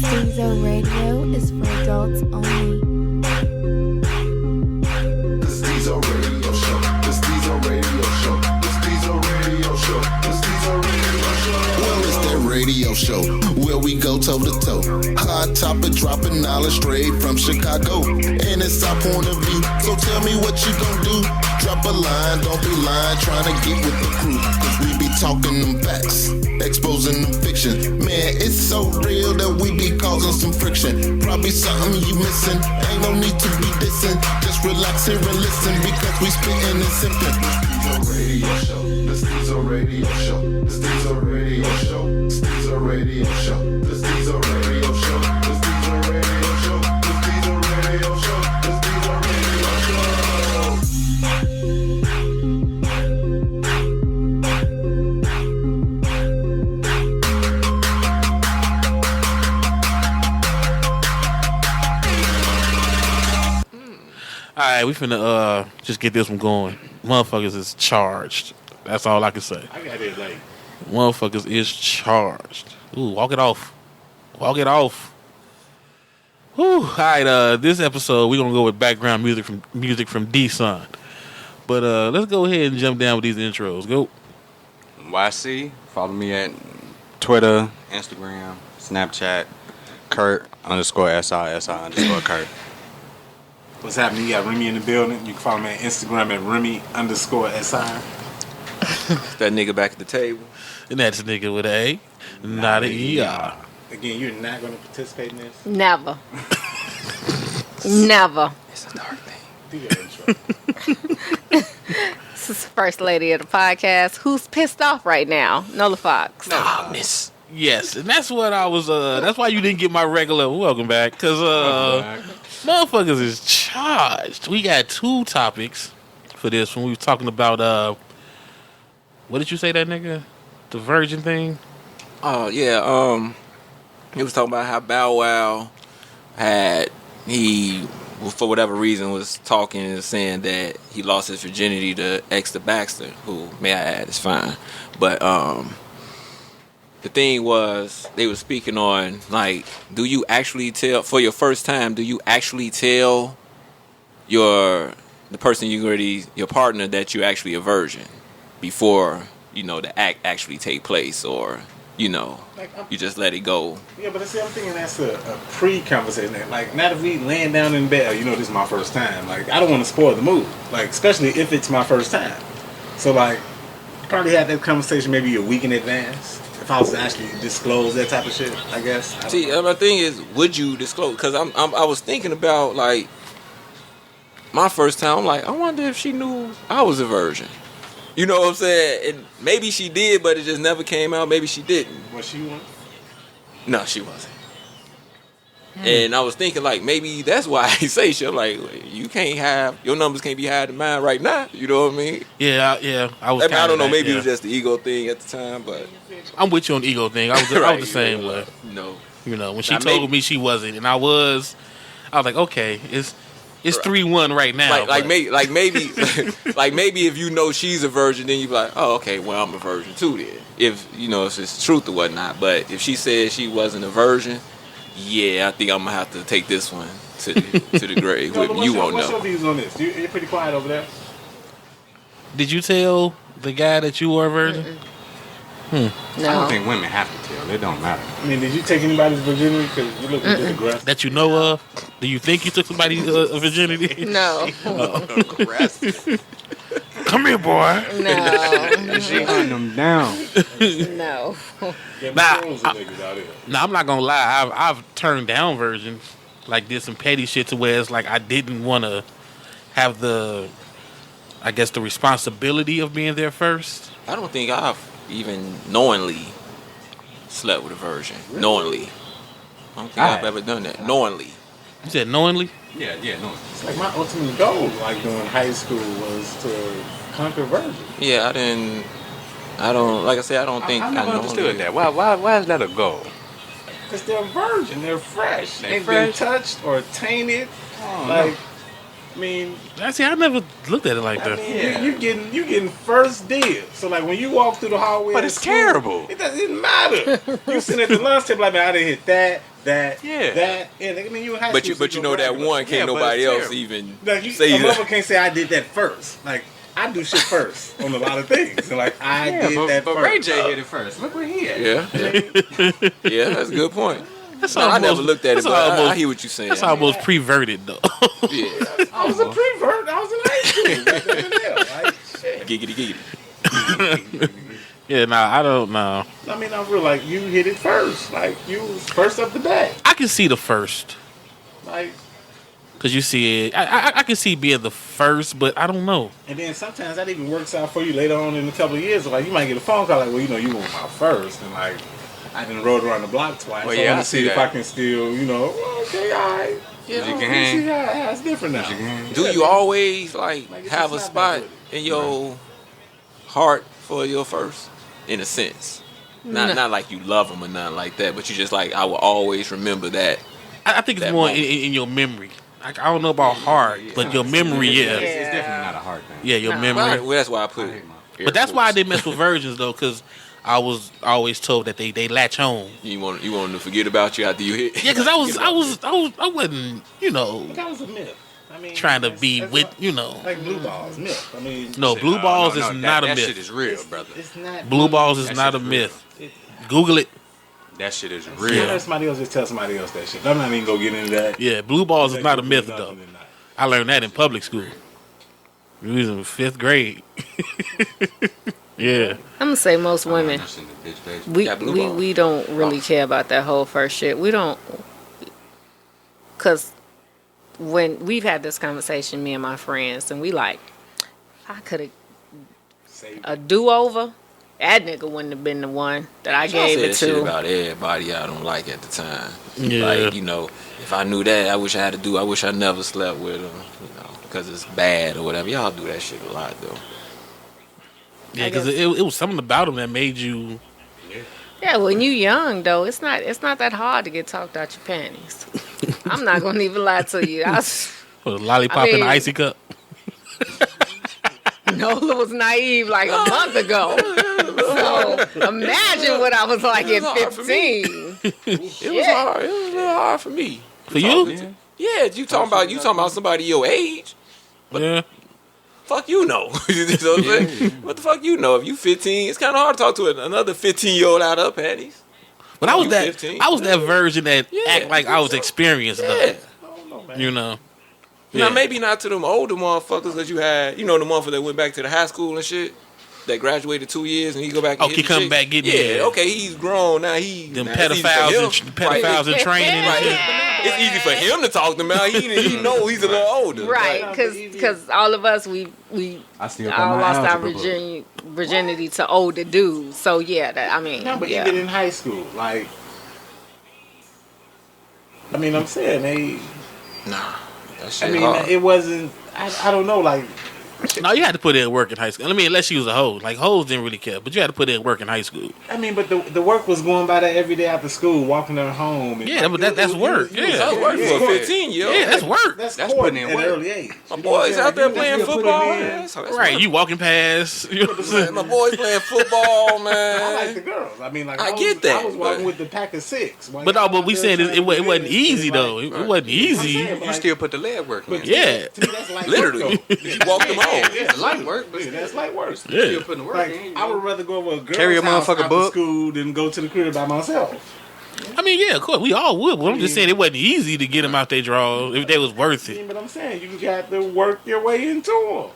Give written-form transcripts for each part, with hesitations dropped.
Stezo Radio is for adults only. The Stezo Radio Show. The Stezo Radio Show. The Stezo Radio Show. The Stezo Radio Show. Well, it's that radio show where we go toe to toe. Hot topic, dropping knowledge straight from Chicago, and it's our point of view. So tell me what you gon' do. Drop a line, don't be lying, trying to get with the crew. Cause we be talking them facts, exposing them fiction. Man, it's so real that we be causing some friction. Probably something you missing, ain't no need to be dissing. Just relax here and listen, because we spitting and sipping. The Stezo Radio Show, the Stezo Radio Show, the Stezo Radio Show, the Stezo Radio Show, the Stezo Radio Show, the Stezo Radio Show, the Stezo Radio Show, the Stezo Radio Show. Alright, we finna just get this one going. Motherfuckers is charged. That's all I can say. I got it like Motherfuckers is charged. Ooh, walk it off. Walk it off. Whew. Alright, this episode we're gonna go with background music from D-Son. But let's go ahead and jump down with these intros. Go. YC, follow me at Twitter, Instagram, Snapchat, Curt _SI Curt. what's happening? You got Remy in the building. You can follow me on Instagram at Remy_SI. That nigga back at the table. And that's a nigga with a A, not an ER. Again, you're not going to participate in this? Never. Never. It's a dark thing. Do your intro. This is the first lady of the podcast. Who's pissed off right now? Nola Fox. No, miss. Yes, and that's what I was. That's why you didn't get my regular welcome back, because motherfuckers is charged. We got two topics for this when we were talking about what did you say that nigga? The virgin thing? Oh yeah, he was talking about how Bow Wow he for whatever reason was talking and saying that he lost his virginity to Extra Baxter, who, may I add, is fine. But the thing was, they were speaking on, like, do you actually tell, for your first time, do you actually tell the person your partner, that you're actually a virgin before, the act actually take place, or, Like, you just let it go? Yeah, but see, I'm thinking that's a pre-conversation. Like, not if we laying down in bed, this is my first time. Like, I don't want to spoil the mood. Like, especially if it's my first time. So, like, probably have that conversation maybe a week in advance. If I was to actually disclose that type of shit, I guess. See, my thing is, would you disclose? Because I was thinking about, like, my first time. I'm like, I wonder if she knew I was a virgin. You know what I'm saying? And maybe she did, but it just never came out. Maybe she didn't. Was she one? No, she wasn't. And I was thinking, like, maybe that's why I say shit. Like, your numbers can't be higher than mine right now. You know what I mean? Yeah. I was. I don't know. Maybe it was just the ego thing at the time, but I'm with you on the ego thing. I was the same way. No. When she told me she wasn't, and I was like, okay, it's 3-1 right now. Like maybe if she's a virgin, then you be like, oh, okay, well, I'm a virgin too then. If it's truth or whatnot. But if she said she wasn't a virgin, yeah, I think I'm gonna have to take this one to the grave. You won't know. What's your views on this? You're pretty quiet over there. Did you tell the guy that you were a virgin? No. I don't think women have to tell. It don't matter. I mean, did you take anybody's virginity? Because you look a bit aggressive. That you know of? Do you think you took somebody's virginity? No. Come here, boy. No. She hunting them down. No. Nah, I'm not gonna lie. I've turned down virgins, like did some petty shit to where it's like I didn't want to have the responsibility of being there first. I don't think I've even knowingly slept with a virgin. Really? Knowingly. I don't think I've ever done that. Knowingly. You said knowingly? Yeah, knowingly. It's like my ultimate goal, like during high school, was to conquer virgins. Yeah, I don't think I never understood that. Why is that a goal? Because they're virgin, they're fresh. They Ain't fresh? been touched or tainted. No. I mean, I never looked at it like that. you getting first dibs. So like when you walk through the hallway, But it's terrible. It doesn't matter. You sitting at the lunch table like, man, I didn't hit that. Yeah. That. And I mean, you in high But school. you know that one can't Yeah, but nobody it's else terrible. even Like say a mother that. can't say I did that first. Like I do shit first on a lot of things. And like I did that but first. Ray J hit it first. Look where he at. Yeah, yeah, that's a good point. That's No, I almost, never looked at it, that's but I almost- hear what you're saying. That's almost perverted though. Yeah, I was a prevert. I was in high school. Like, shit. giggity giggity. Yeah, nah, I don't know. I mean, I feel like you hit it first. Like you was first up the bat. I can see the first Like, because you see it. I can see being the first, but I don't know. and then sometimes that even works out for you later on in a couple of years. Like you might get a phone call like, well, you were my first, and like I done rode around the block twice. Well, so yeah, I I want to see see if that. I can still, okay, all right. You can see hang. how it's different now. Do you always like Like, it's have a just spot not that in your heart for your first, in a sense? Not like you love them or nothing like that, but you just like I will always remember that. I think it's That more moment. in your memory. Like, I don't know about heart, but your memory, yeah, It's definitely not a hard thing. yeah, your No. memory. Well, that's why I put it. But that's why I didn't mess with virgins though, because I was always told that they latch on. You want them to forget about you after you hit. Yeah, because I wasn't, But that was a myth. I mean, trying to that's- be that's with, like, like blue balls myth. I mean, No, Shit, blue balls is that- not a that myth. shit is real, brother. it's not. Blue balls is That not a shit's real. myth. Google it. That shit is Yeah. real. Let somebody else just tell somebody else that shit. I'm not even gonna get into that. Yeah, blue balls is not a That myth nothing though. than that. I learned that in public school. We was in 5th grade. Yeah. I'm gonna say most women That's in the bitch face. we Got blue we, balls. we don't really care about that whole first shit. We don't, cause when we've had this conversation, me and my friends, and we like, if I could have Say a do over, that nigga wouldn't have been the one that I I gave said it that shit to. about everybody I don't like at the time. Yeah. Like, if I knew that, I wish I had to do. I wish I never slept with them, because it's bad or whatever. Y'all do that shit a lot though. Yeah, because it was something about them that made you. Yeah, when you young though, it's not that hard to get talked out your panties. I'm not gonna even lie to you. What, a lollipop I mean- in an icy cup. Nola was naive like a month ago. So imagine what I was like It at was hard for me. 15. It was hard. It was a little hard for me. For you? Yeah, you talking about somebody your age? Yeah. Fuck you know. You know what I'm saying? What the fuck you know? If you 15, it's kind of hard to talk to another 15-year-old out of panties. But I was You that 15? I was that version that Yeah. act like I was experienced Yeah. though. I don't know, man. You know. Now Yeah. maybe not to them older motherfuckers that you had. The motherfucker that went back to the high school and shit. That graduated 2 years and he go back. And Oh, hit he the come chick. back getting Yeah, it. okay, he's grown now. Them now, it's easy for pedophiles him. and pedophiles in training and Right. shit. It's easy for him to talk to me. He know he's a little older. Right, because all of us we I still got all my lost our algebra book. virginity to older dudes. So yeah, No, but yeah. even in high school, like, I mean, I'm saying they. Nah, that shit I mean, hard. it wasn't. I don't know, like. No, you had to put in work in high school. I mean, unless you was a hoe. Like, hoes didn't really care. But you had to put in work in high school. I mean, but the work was going by that every day after school, walking them home. And Yeah, like, but that's work. Yeah. That's work yeah. for a 15-year-old. Yeah, that's work. That's That's courting putting in at an work. early age. My You know what I'm boys saying? out there Like, playing you just football. put it in. Man. That's Right, you walking past. You know what I'm saying? My boys playing football, man. I like the girls. I mean, like I was, get that, I was walking but- with the pack of 6. But no, but we saying it wasn't easy though. It wasn't easy. You still put the leg work in. Yeah. To me, that's light Literally, work, though. you walked them home. Yeah, light work, but yeah, that's light work. Yeah. still putting the work Like, in. I would rather go over a girl's Carry a house motherfucker after book. school than go to the crib by myself. I mean, yeah, of course, we all would. But I'm just saying it wasn't easy to get them out their draws if they was worth I it. mean, but I'm saying you got to work your way into them.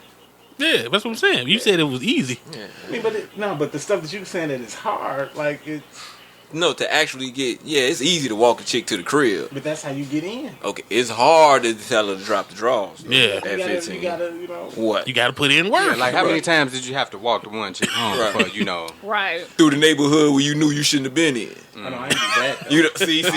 Yeah, that's what I'm saying. You said it was easy. I mean, but the stuff that you're saying that is hard, like it's. No, to actually get, it's easy to walk a chick to the crib. But that's how you get in. Okay, it's hard to tell her to drop the draws. Yeah. At You gotta, 15. you gotta, you know. What? You got to put in work. Yeah, like how many Right. times did you have to walk the one chick home Right. before Right. Through the neighborhood where you knew you shouldn't have been in. I know I ain't do that. You know, see, I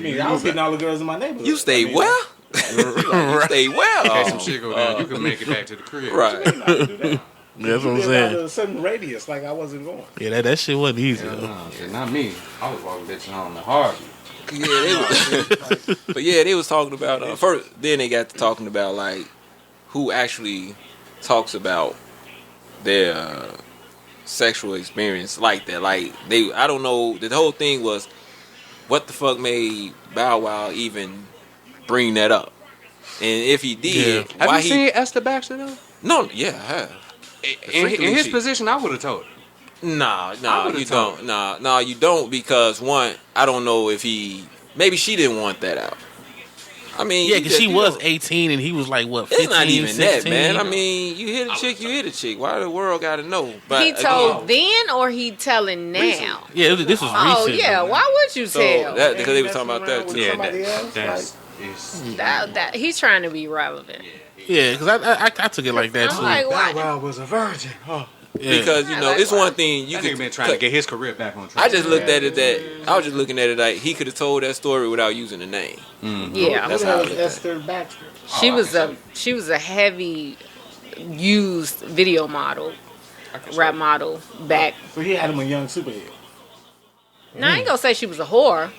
mean, I was getting all the girls in my neighborhood. You stayed I mean, well. You stayed well. had some shit go down, you could make it back to the crib. Right. You know how to do that. That's what I'm You live saying. out of a certain radius, like I wasn't going. Yeah, that shit wasn't easy Yeah, though. no, shit, not me. I was walking bitches home the hard. Yeah, they was, but yeah, they was talking about first. Then they got to talking about like who actually talks about their sexual experience like that. Like I don't know. The whole thing was what the fuck made Bow Wow even bring that up? And if he did, Have why you seen Esther Baxter though? No, yeah, I have. In his cheap. position, I would have told her. Nah, would've you told don't. Nah, you don't, because one, I don't know if maybe she didn't want that out. I mean, Yeah, because she you was know, 18 and he was like, what, 15, it's not even 16? that, man. I mean, you hit a chick, you hit a chick. Why the world got to know? But He told again, then or he telling now? Yeah, this was Oh recent. yeah, why would you so tell? that because they was talking about that too. Yeah, Somebody else, that's That he's trying to be relevant. Yeah, because I took it like that, I'm too. like, Bow why? Wow was a virgin. Oh. Yeah. Because you know, like it's why? one thing you That nigga could been trying to get his career back on track. I just looked at it that I was just looking at it like he could have told that story without using the name. Yeah, That's how I looked at it. Esther Baxter. she was a heavy used video model, rap model back. So he had him a young superhero. Now I ain't gonna say she was a whore.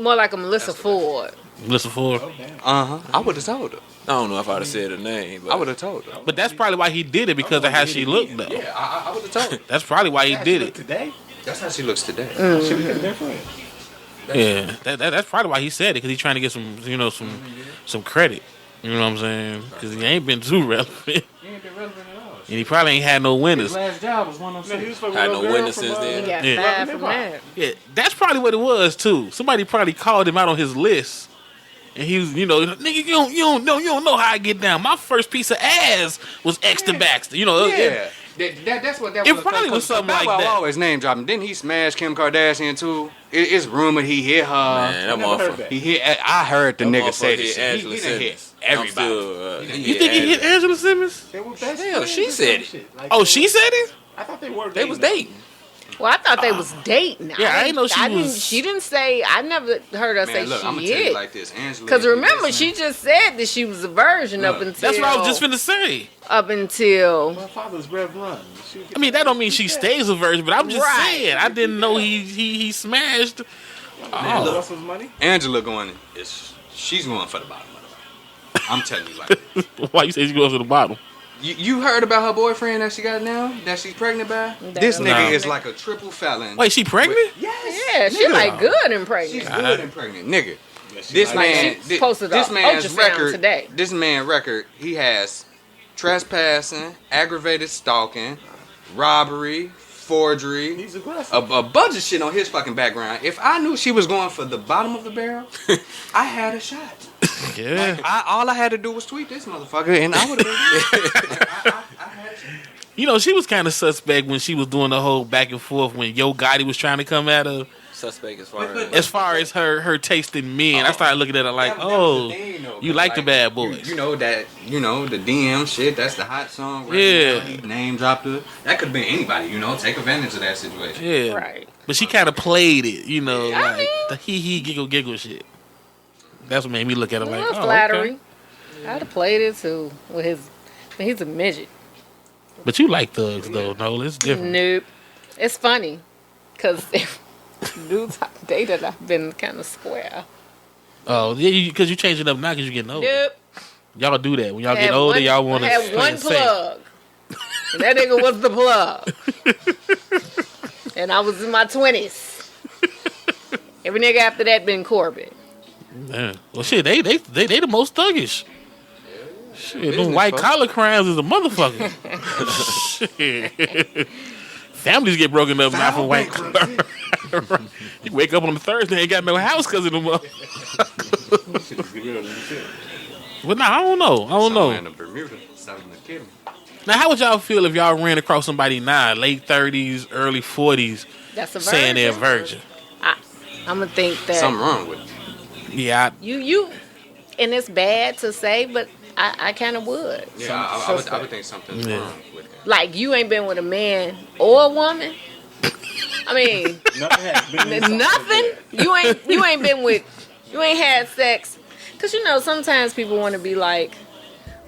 More like a Melissa Ford. Melissa Ford. I would have told her. I don't know if I'd have said her name, but I would have told her. But that's probably why he did it, because of how she looked, though. Yeah, I would have told her. That's probably why he did it. Today, That's how she looks today. she could have been friends. Yeah, that's probably why he said it, because he's trying to get some credit. You know what I'm saying? Because he ain't been too relevant. He ain't been relevant at all. And he probably ain't had no His winners. last job was 106. had no winners since He then. got Yeah. fired from that. Yeah, that's probably what it was, too. Somebody probably called him out on his list. And he was, nigga, you don't know how I get down. My first piece of ass was Extra Baxter. Yeah. That's what that It was. probably was something like Bow Wow that. always name dropping. Didn't he smash Kim Kardashian too? It's rumored he hit her. Man, that never heard motherfucker. that. He hit. I heard the That nigga say motherfucker this. hit He Angela done hit Simmons. everybody. You think he hit Angela Simmons? They were best Hell, friends she or said some it. shit. Like, Oh, she said it? I thought they were. They was dating. Well, I thought they was dating. Yeah, I didn't know she was- She didn't say. I never heard her say Man, look, I'm she gonna tell you hit. like this, Angela. Because if you remember, listening- she just said that she was a virgin up Look, until. That's what I was just finna say. Up until. My father's Rev Run. I mean, that don't mean she stays a virgin, but I'm just Right. saying. I didn't know he smashed. Oh. Russell's money. Angela going she's going for the bottom of the line. I'm telling you like Why you say she goes to the bottom? you heard about her boyfriend that she got now? That she's pregnant by? This Nah. nigga is like a triple felon. Wait, she pregnant? Yeah, she like good and She's pregnant. good and pregnant. Nigga. She This like- man, she posted this a man's ultrasound record today. This man record, he has trespassing, aggravated stalking, robbery, forgery, He's aggressive. a bunch of shit on his fucking background. If I knew she was going for the bottom of the barrel, I had a shot. Yeah. All I had to do was tweet this motherfucker, and I would have been good. I had a shot. She was kind of suspect when she was doing the whole back and forth when Yo Gotti was trying to come at her. Suspect As far as her tasting men, I started looking at her like, That was the oh, thing, though, you 'cause, like the bad boys. You know that, the DM shit, that's the hot song. Right Yeah. now. He name dropped her. That could have been anybody, take advantage of that situation. Yeah. Right. But she kind of played it, like mean- the hee giggle shit. That's what made me look at her like, Well, oh, flattery. okay. I'd have played it too. With he's a midget. But you like thugs though, Nola. It's different. Nope. It's funny, cause dudes I dated, I've been kind of square. Oh, yeah, because you changing up now because you getting older. Nope. Y'all do that when y'all Had get older. one- Y'all want to I had one plug. And that nigga was the plug. And I was in my 20s. Every nigga after that been Corbett. Yeah. Well, shit, they the most thuggish. Shit, them business, white folks. collar crimes is a motherfucker. Shit. Families get broken up now from white collar. You wake up on the Thursday, ain't got no house because of them. But nah, I don't know. Somewhere in the Bermuda, selling the kidney. Now, how would y'all feel if y'all ran across somebody now, late 30s, early 40s, That's a virgin. saying they're a virgin? I'm gonna think that Something wrong with it. Yeah, you, and it's bad to say, but I kind of would. Yeah, I would think something's Yeah. wrong with it. Like you ain't been with a man or a woman. I mean, Nothing has been inside nothing. there. You ain't been with. You ain't had sex. Cause sometimes people want to be like,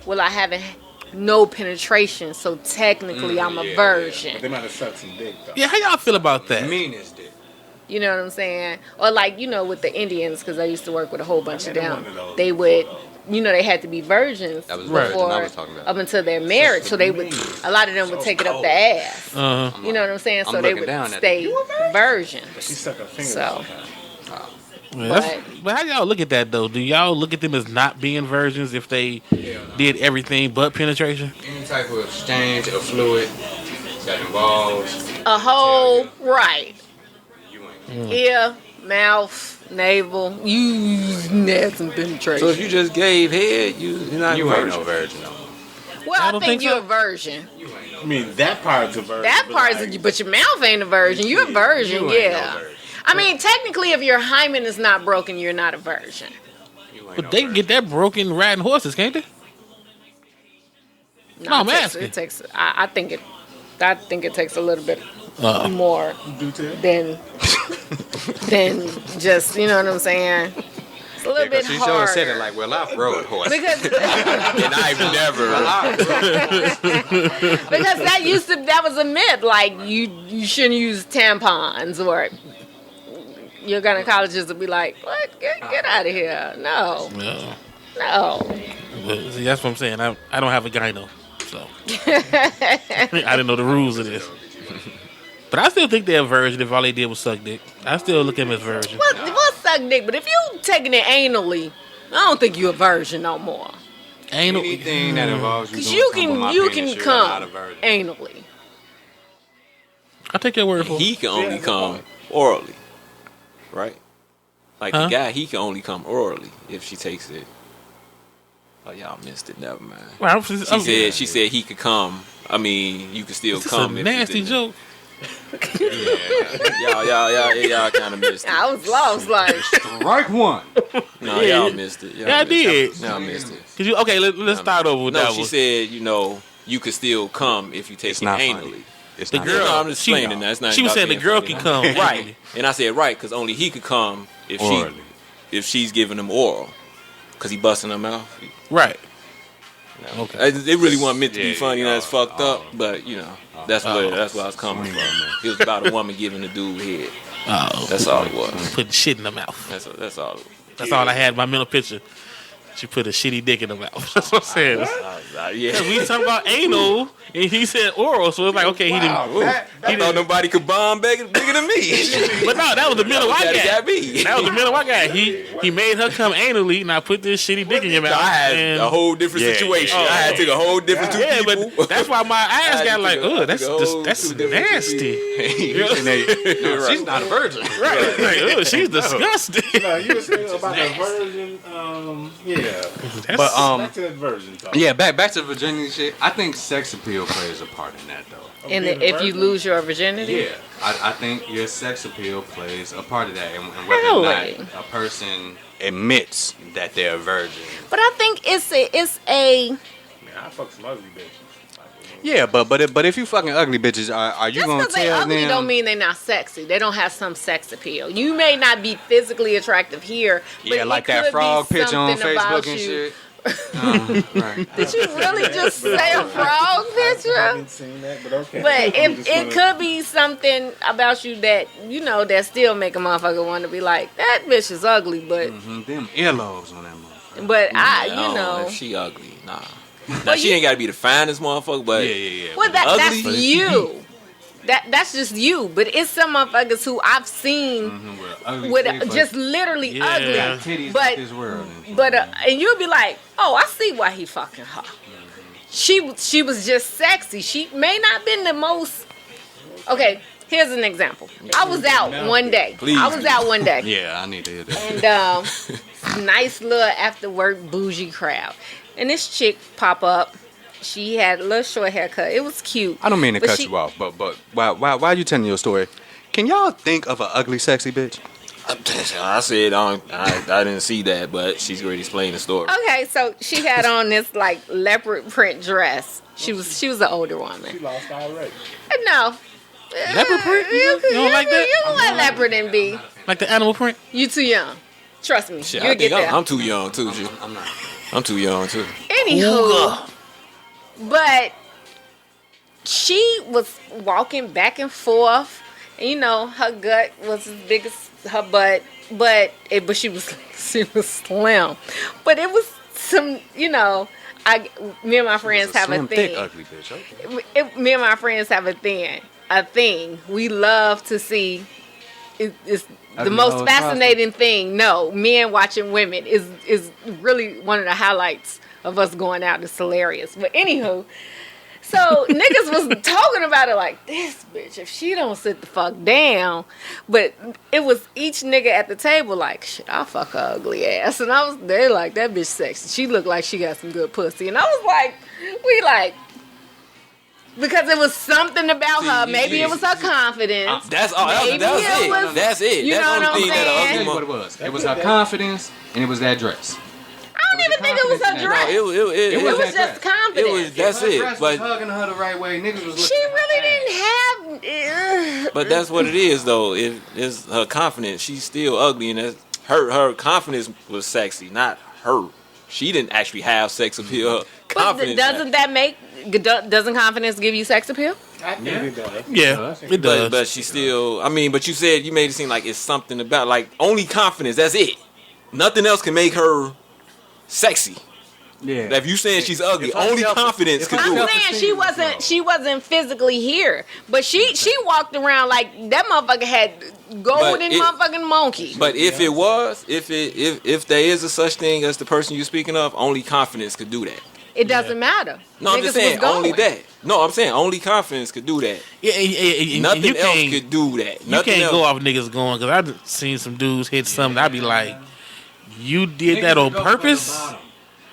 well, I haven't no penetration, so technically I'm a virgin. But they might have sucked some dick though. Yeah, how y'all feel about that? Meanest dick. You know what I'm saying? Or like, with the Indians, because I used to work with a whole bunch of been them. one of those They would they had to be virgins That was Right. virgin I was talking about. up until their marriage. So they would, a lot of them would take it up the ass. Uh-huh. You know what I'm saying? So I'm they looking would down at stay it. virgins. She stuck her finger So. sometimes. But how y'all look at that though? Do y'all look at them as not being virgins if they did everything but penetration? Any type of exchange of fluid that involves A whole, right. you ain't. Ear, mouth, navel. You had some penetration. So if you just gave head, you're not You a ain't virgin. no virgin no more. well, I I don't think think you're so. a virgin. I mean, that part's a virgin. That but part's, like, but your mouth ain't a virgin. You're a virgin, You ain't yeah. no virgin. I mean, technically, if your hymen is not broken, you're not a virgin. You ain't But no they can virgin. get that broken riding horses, can't they? No, I'm it takes, asking. it takes. I think it takes a little bit Uh, more do tell. than just, you know what I'm saying. It's a little bit She harder. sure said it like, well, I've rode horse. because And I've never. because that was a myth. Like you shouldn't use tampons, or your gynecologist would be like, "What? Get out of here! No, no. no." But, see, that's what I'm saying. I don't have a gyno, so I didn't know the rules of this. But I still think they're a virgin if all they did was suck dick. I still look at them as virgin. We'll suck dick, but if you taking it anally, I don't think you're a virgin no more. Ain't no, Anything that involves you Cause doing you something with my can penis, you're not a come virgin. anally. I'll take your word for it. He can only come orally, right? Like Huh? the guy, he can only come orally if she takes it. Oh, y'all missed it. Never mind. Well, She said he could come. I mean, you could still This is come. a if you nasty didn't. joke. Y'all kind of missed it. I was lost, like Strike one. No, Yeah, y'all you- missed it. Yeah, I did. Y'all missed it. Cause you okay? Let's start over with No, that she one. said, you could still come if you take It's it not anally. funny. It's The not girl- No, I'm just she- explaining that. It's not she was about saying the being girl funny. can come right, and I said right because only he could come if Orally. if she's giving him oral, because he busting her mouth. Right. No. Okay. It really wasn't meant to be Yeah, funny. yeah, That's fucked oh. up, but that's where I was coming from. It was about a woman giving the dude head. Oh, That's all it was. putting shit in the mouth. That's all. That's all I had in my mental picture. She put a shitty dick in the mouth. That's what I'm saying. Yeah. We talking about anal, and he said oral, so it's like, okay, he didn't. I thought nobody could bomb bigger than me. But no, that was the middle I That got. got me. That was the middle I got. He made her come anally, and I put this shitty dick in your mouth. I had and, a whole different situation. yeah. I had to take a whole different two yeah, people. but that's why my eyes I got like, took a- oh, that's took a whole that's two different nasty. No, she's not a virgin. Right? Like, oh, she's disgusting. No, you were saying about the virgin. Yeah. That's- Back to that virgin talk. Yeah, back to the virginity shit. I think sex appeal plays a part in that though. and being a if you virgin? lose your virginity, Yeah, I think your sex appeal plays a part of that, and whether or Really? not a person admits that they're a virgin. but I think it's a Man, I fuck some ugly bitches. Yeah, but if you fucking ugly bitches, are you just gonna because they tell ugly them? don't mean they're not sexy. They don't have some sex appeal. You may not be physically attractive here, but Yeah, it like could that be frog picture on something about Facebook and you. shit. Right. Did you really just say a frog I picture? haven't seen that, but okay. But I'm just it gonna- could be something about you that that still make a motherfucker want to be like, that bitch is ugly, but Them earlobes on that motherfucker. I don't know if she ugly, nah. Now she ain't got to be the finest motherfucker, but Yeah. well, that's ugly? you. That's just you. But it's some motherfuckers who I've seen with just literally Yeah. ugly. titties But like this world. but and you'll be like, oh, I see why he fucking her. She was just sexy. She may not been the most. Okay, here's an example. I was out one day. Please. I was out one day. Yeah, I need to hear that. And nice little after work bougie crowd. And this chick pop up. She had a little short haircut. It was cute. I don't mean to But cut she- you off, but why are you telling your story? Can y'all think of an ugly, sexy bitch? I said I didn't see that, but she's already explained the story. Okay, so she had on this like leopard print dress. She was an older She woman. lost already. No. Leopard print? You don't like that? You can let leopard and be. Like the animal print? You too young. Trust me. Shit, You'll I get think there. I'm too young too. G. I'm not. I'm too young too. Anywho, but she was walking back and forth, and her gut was as big as her butt, but she was slim, but it was some, me and my friends have a Slim, thick, thing. ugly bitch. Okay. Me and my friends have a thing. We love to see. It's the Ugly most hoes fascinating thing. No, men watching women is really one of the highlights of us going out. It's hilarious. But anywho, so niggas was talking about it like, this bitch, if she don't sit the fuck down. But it was each nigga at the table like, shit, I'll fuck her ugly ass. And I was there like, that bitch sexy. She looked like she got some good pussy. And I was like, because it was something about her. Maybe it was her confidence. That's all. That's it. That's it. You That's know the what only I'm thing that saying? ugly What it was. It was her confidence, and it was that dress. I don't even think it was her dress. It It was that just dress. confidence. That's Her it. dress was But hugging her the right way. Niggas was looking. She at her really ass. didn't have. but that's what it is though. It's her confidence. She's still ugly, and that's her confidence was sexy, not her. She didn't actually have sex appeal. Her But confidence. doesn't confidence give you sex appeal? I think it does. Yeah, it does. But she still. I mean, but you made it seem like it's something about like only confidence. That's it. Nothing else can make her sexy. Yeah. If you saying she's ugly, If only herself- confidence if can herself- do I'm it. saying she wasn't physically here, but she walked around like that motherfucker had golden motherfucking monkey. But if it was, if there is a such thing as the person you're speaking of, only confidence could do that. It doesn't matter. No, I'm Niggas just saying was only going. that. No, I'm saying only confidence could do that. Yeah, Nothing you else can't, could do that. you Nothing can't else. go off niggas going because I've seen some dudes hit something. I'd be like, you did that on purpose,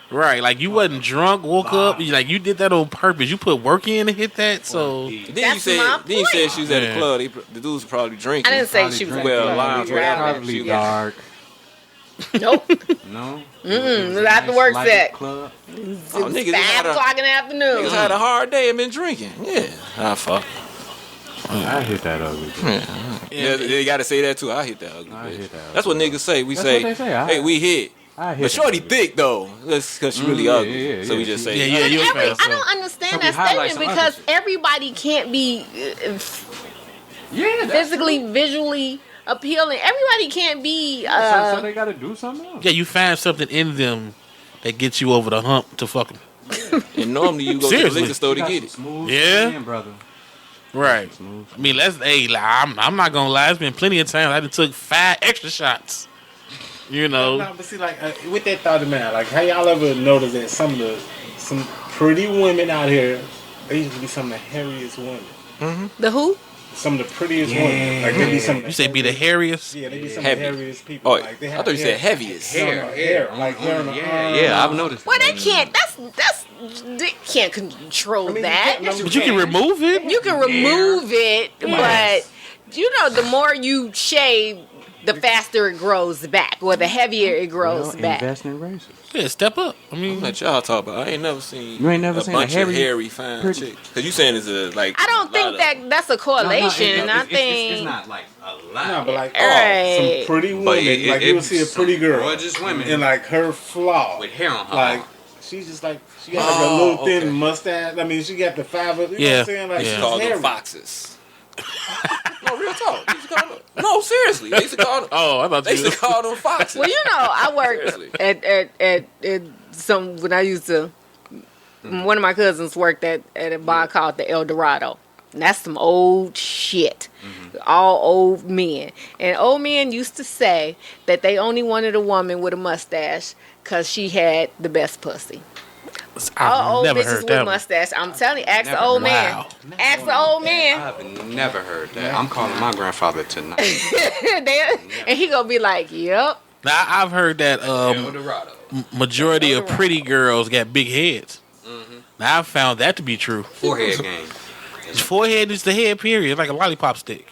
right? Like you wasn't drunk, woke up, you did that on purpose. You put work in to hit that, so Then you That's said my then you said point. she was at Yeah. a club. The dudes were probably drinking. I didn't say she was Probably at well, the club. lounge, We whatever. grabbed Probably her. dark. Nope. No. Not the work set. Club. Oh, niggas 5 o'clock in the afternoon. Niggas had a hard day and been drinking. Yeah. Ah, fuck. I hit that ugly. Bitch. Yeah, they gotta say that too. I hit that ugly I bitch. hit that That's what niggas say. We That's say, what they say. hey, we hit. I hit But shorty that ugly. thick though. That's because she really yeah, ugly. yeah, so we yeah. just say, Yeah, yeah, you I so- don't understand So we that highlight statement some other because shit. everybody can't be Yeah, that's physically, true. visually appealing. Everybody can't be. So they gotta do something else. yeah, you find something in them that gets you over the hump to fuck them. and normally you go to the Seriously. liquor store to You got get some it. smooth Yeah. skin, brother. Right. Smooth. I mean, I'm not gonna lie. It's been plenty of times I done took 5 extra shots. You know, No, but see, like with that thought in mind, like how y'all ever notice that some pretty women out here, they used to be some of the hairiest women. The who? Some of the prettiest women, like they be some. Of the you say be the hairiest. Yeah, they be some Heavy. of the hairiest people. Oh, like, they I have thought you said hair. heaviest. No, no, hair, like hair on the arm. Yeah, I've noticed. Well, they can't. They can't control I mean, that. you can't- But you can remove it. You can remove it, but the more you shave, the faster it grows back, or the heavier it grows back. Invest in razors. Yeah, step up. I mean, Let y'all talk about. I ain't never seen. You ain't never a seen a bunch hairy- of hairy fine pretty- chicks. Cause you saying it's a like. I don't think that's a correlation. I think it's not like a lot. No, but like Right. some pretty women, But like you would see a pretty girl, gorgeous women and like her flaw, with hair on her. like she's just like she got like a little thin okay. mustache. I mean, she got the 5. You know what Yeah. I'm saying? Like Yeah. she's Call them hairy. foxes. No, real talk. They used to call them, no, seriously. They used to call them. oh, I thought They you. used to call them foxes. Well, I Seriously. worked at some when I used to. One of my cousins worked at a bar called the El Dorado. And that's some old shit. All old men. And old men used to say that they only wanted a woman with a mustache because she had the best pussy. All I've old never bitches heard with that. one. mustache. I'm telling you, ask the Never old heard man. Wow. Ask the old man. I've never heard that. I'm calling my grandfather tonight. And he gonna be like, yep. Now I've heard that El Dorado. majority of pretty girls got big heads. Now I've found that to be true. Forehead game. Forehead is the head. Period. It's like a lollipop stick.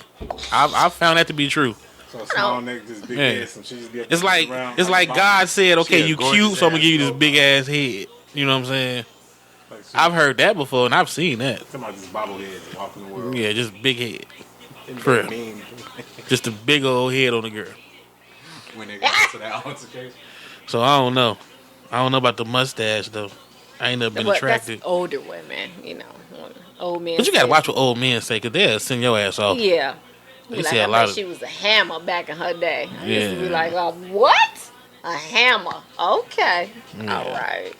I've found that to be true. So a small nigga just big Yeah. ass, and she just be up It's like around, it's like bottom. God said, okay, She a you gorgeous cute, so I'm gonna ass give you this girl. big ass head. You know what I'm saying? Like, she- I've heard that before, and I've seen that. Somebody just bobbleheads walking the world. Yeah, just big head. It's for real. mean. Just a big old head on the girl. When they got to that altercation. So I don't know. I don't know about the mustache though. I ain't never been But attracted. that's older women, old men. But you gotta say- watch what old men say, cause they'll send your ass off. Yeah. They Like, say I a lot bet of. she was a hammer back in her day. I used to be Yeah. like, what? A hammer. Okay. Yeah. All right.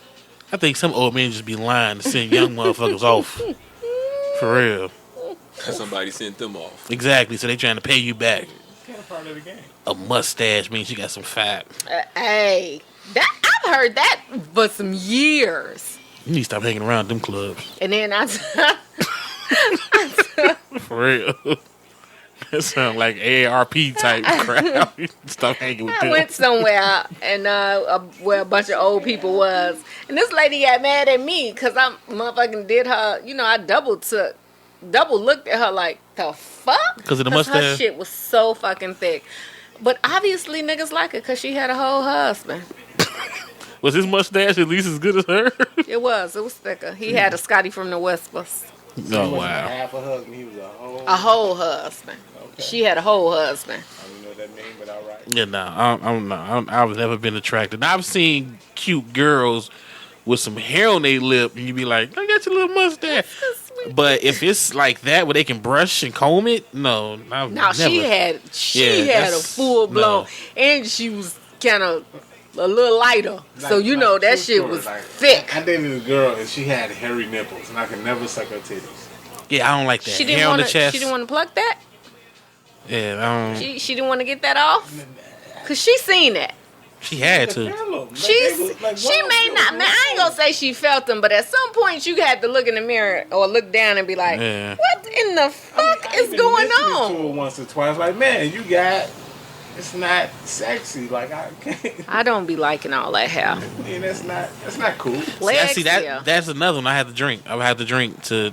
I think some old men just be lying to send young motherfuckers off. For real. Somebody sent them off. Exactly. So they trying to pay you back. It's kind of part of the game. A mustache means you got some fat. Hey, I've heard that for some years. You need to stop hanging around them clubs. And then For real. That sound like AARP type crap. Stop hanging with I them. went somewhere and where a bunch of old people was, and this lady got mad at me because I motherfucking did her. You know, I double looked at her like the fuck Because of the her mustache? shit was so fucking thick. But obviously niggas like it because she had a whole husband. Was his mustache at least as good as her? It was thicker. He had a Scotty from the Whispers. Oh, He wasn't wow. half a husband. He was A whole husband. Okay. She had a whole husband. I don't know what that means, but all right. Yeah, no, I've never been attracted. I've seen cute girls with some hair on their lip, and you be like, I got your little mustache. But if it's like that, where they can brush and comb it, no, I've Now never. she had a that's- full blown, no. and she was kind of a little lighter. So you know Like, that true shit story, was like, thick. I dated a girl and she had hairy nipples, and I could never suck her titties. Yeah, I don't like that. She hair didn't on want the to. chest. She didn't want to pluck that. Yeah, I don't. She didn't want to get that off. Cause she seen that. She had to. She may not. Man, I ain't gonna say she felt them, but at some point you had to look in the mirror or look down and be like, Yeah. "What in the fuck is going To on?" her once or twice, like, man, you got. It's not sexy. Like I can't. I don't be liking all that hair. I mean, that's not cool. Legs, See yeah. that's another one I had to drink. I would have to drink to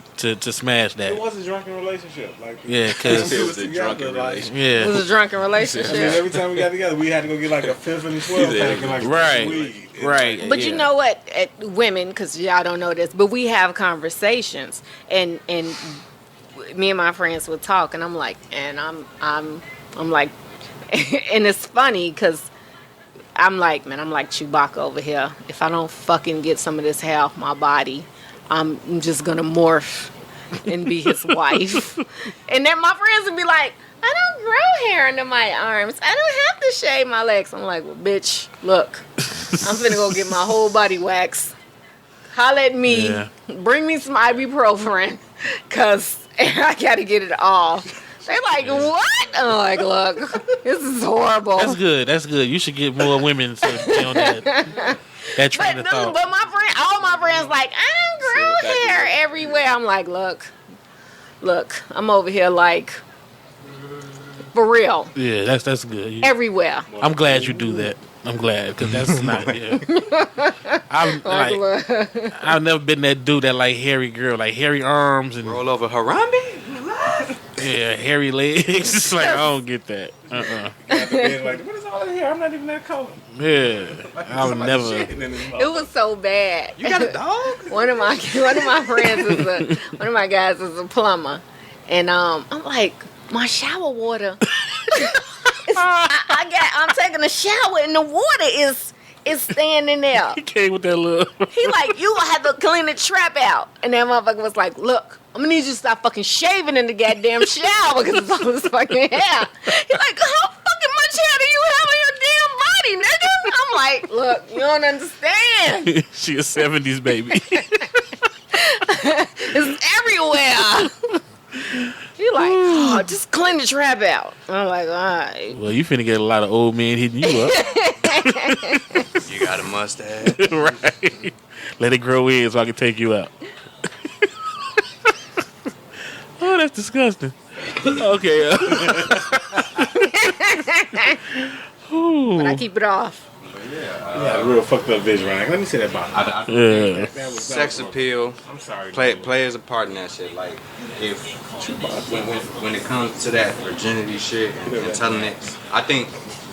smash It that. was a drunken relationship. Like Yeah, 'cause- we It was was a together, drunken like, relationship. It was Yeah, a drunken I mean, relationship. every time we got together, we had to go get like a 5th and a 12 pack and like Right. weed. right. But yeah. you know what, women, because y'all don't know this, but we have conversations, and me and my friends would talk, and I'm like, and I'm like, and it's funny because I'm like, man, I'm like Chewbacca over here. If I don't fucking get some of this hair off my body, I'm just gonna morph and be his wife. And then my friends would be like, I don't grow hair under my arms. I don't have to shave my legs. I'm like, well, bitch, look, I'm finna go get my whole body waxed. Holla at me. Yeah. Bring me some ibuprofen, cause I gotta get it off. They like, what? I'm like, look, this is horrible. That's good. That's good. You should get more women to be on that train of thought. But my friend, all my friends like, I don't grow hair everywhere. I'm like, look, I'm over here like, for real, Yeah, that's good. everywhere. I'm glad you do that. I'm glad because that's not. Yeah. I'm like, Look. I've never been that dude that like hairy girl, like hairy arms and Roll over Harambe? yeah, hairy legs. It's like I don't get that. Like, what is all that hair? I'm not even that color. Yeah, I would Somebody never. shitting in this It motherfucker. was so bad. You got a dog? One of my friends one of my guys is a plumber, and I'm like, my shower water. I'm taking a shower and the water is staying in there. He came with that little. He like, you gonna have to clean the trap out. And that motherfucker was like, look, I'm gonna need you to stop fucking shaving in the goddamn shower because it's all this fucking hair. He like, how fucking much hair do you have on your damn body, nigga? I'm like, look, you don't understand. She a 70s baby. It's everywhere. You like, oh, just clean the trap out. I'm like, all right. Well, you finna get a lot of old men hitting you up. You got a mustache. Right. Let it grow in so I can take you out. Oh, that's disgusting. Okay. But I keep it off. Yeah, a real fucked up vision, right? Let me say that about Yeah. Sex appeal. I'm sorry. Plays a part in that shit. Like, if when it comes to that virginity shit and telling it, I think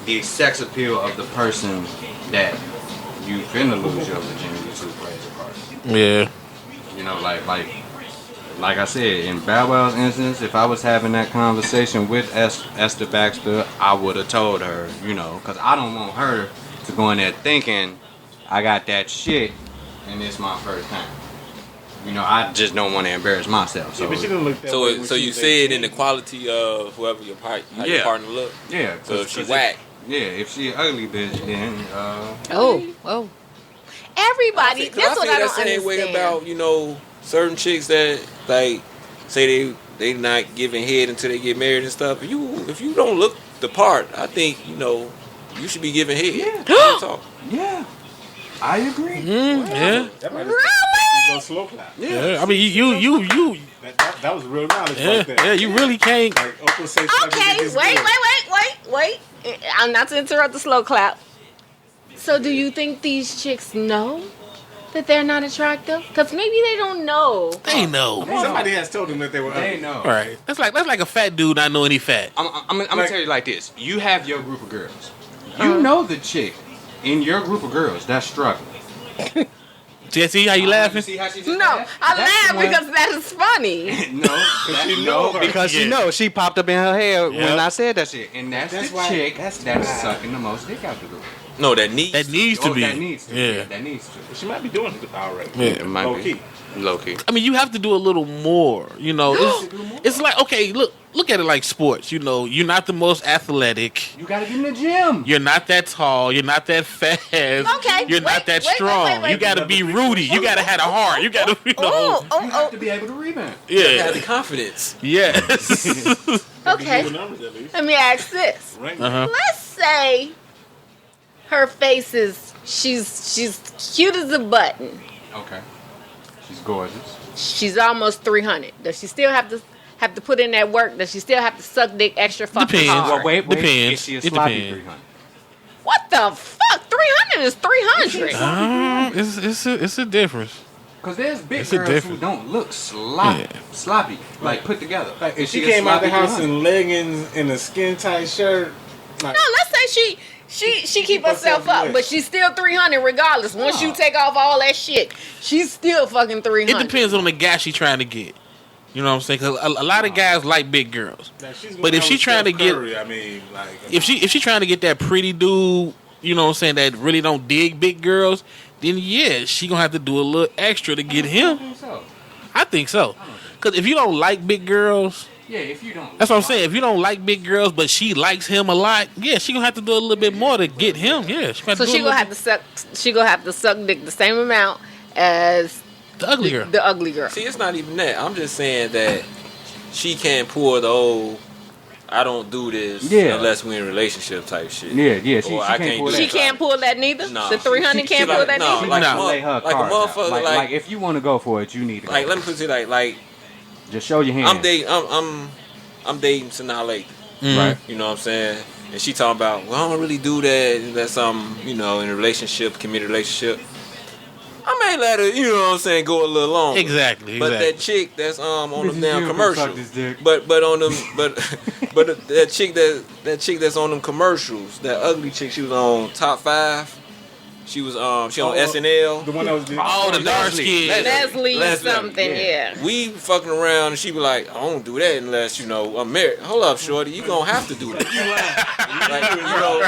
the sex appeal of the person that you finna lose your virginity to plays a part. Yeah. You know, like I said, in Bow Wow's instance, if I was having that conversation with Esther Baxter, I would have told her, you know, because I don't want her to go in there thinking I got that shit and it's my first time. You know, I just don't want to embarrass myself. So, But she didn't look that way So when so she you was see it in 18. the quality of whoever your Yeah. partner look. yeah. So if she 'cause whack, Yeah, if she an ugly bitch, then Oh. Everybody, that's what I don't same understand. way about, you know, certain chicks that like say they not giving head until they get married and stuff. If you don't look the part, I think, you know, you should be giving head. Yeah. Real talk. yeah, I agree. Yeah. That might Really? go slow clap. Yeah. I mean, you. That was real knowledge Yeah. right there. Yeah. You really can't. Like Oprah say, Okay, wait. I'm not to interrupt the slow clap. So do you think these chicks know that they're not attractive? Because maybe they don't know. They know. Somebody has told them that they were They ugly. know. All right. That's like a fat dude not knowing he fat. I'm gonna tell you like this. You have your group of girls. You know the chick in your group of girls that's struggling. See how you laughing? See how she just No, laughed? I That's laugh the one- because that is funny. because she Yeah. knows she popped up in her head Yep. when I said that shit, and that's the why- chick that's that's why- sucking the most dick out the group. No, that needs. That needs to Oh, be. that needs to. Yeah. That needs to. She might be doing it already. Yeah. It might Low be. key. Low key. I mean, you have to do a little more. You know, it's like, okay, look at it like sports. You know, you're not the most athletic. You gotta get in the gym. You're not that tall. You're not that fast. Okay, You're not that strong. wait. You got to be Rudy. You got to have a heart. You got to, you know. You have to be able to rebound. You Yeah. have the confidence. Yes. Okay, Do the numbers at least. let me ask this. Right? Uh-huh. Let's say her face is she's cute as a button. Okay. She's gorgeous. She's almost 300. Does she still have to put in that work? Does she still have to suck dick extra fucking Depends. hard? Well, wait. Depends. Is she a It sloppy depends. 300? What the fuck? 300 is 300. It's a difference. Cause there's big It's a girls who difference. don't look sloppy, like put together. Like if Is she a came out the sloppy house 300? in leggings and a skin tight shirt, like, No, let's say she keep herself up, but she's still 300 regardless. Once you take off all that shit, she's still fucking 300. It depends on the guy she trying to get. You know what I'm saying? Because a lot of guys like big girls. like, she's But going if out she with trying to Steph get- Curry, I mean, like, If she trying to get that pretty dude, you know what I'm saying, that really don't dig big girls, then yeah, she gonna have to do a little extra to get him. So, I think so. Because if you don't like big girls, yeah, if you don't. that's what I'm saying. If you don't like big girls, but she likes him a lot, yeah, she gonna have to do a little bit more to get him. Yeah, So she gonna have to suck. She gonna have to suck dick the same amount as the ugly girl. the ugly girl. See, it's not even that. I'm just saying that she can't pull the old I don't do this Yeah. unless we're in a relationship type shit. Yeah, she Or I can't pull do that. She this. can't pull that neither. Nah. The 300 can't She pull like- that no, neither. like No. Lay her like a cards out. motherfucker, Like, like- if you want to go for it, you need to go. Like, let me put it like Just show your hand. I'm dating. I'm dating Sanaa Lathan. Right. You know what I'm saying? And she talking about, well, I don't really do that unless I'm, you know, in a relationship, committed relationship. I may let her, you know what I'm saying, go a little longer. Exactly. But that chick that's on them Bitches damn still commercials. suck this dick. But on them but that chick that's on them commercials, that ugly chick, she was on Top 5. She was she on SNL. the one that was Oh, the dark skin. Leslie something, yeah. We fucking around and she be like, I don't do that unless, you know, I'm married. Hold up, shorty, you gonna have to do that. Like, you know,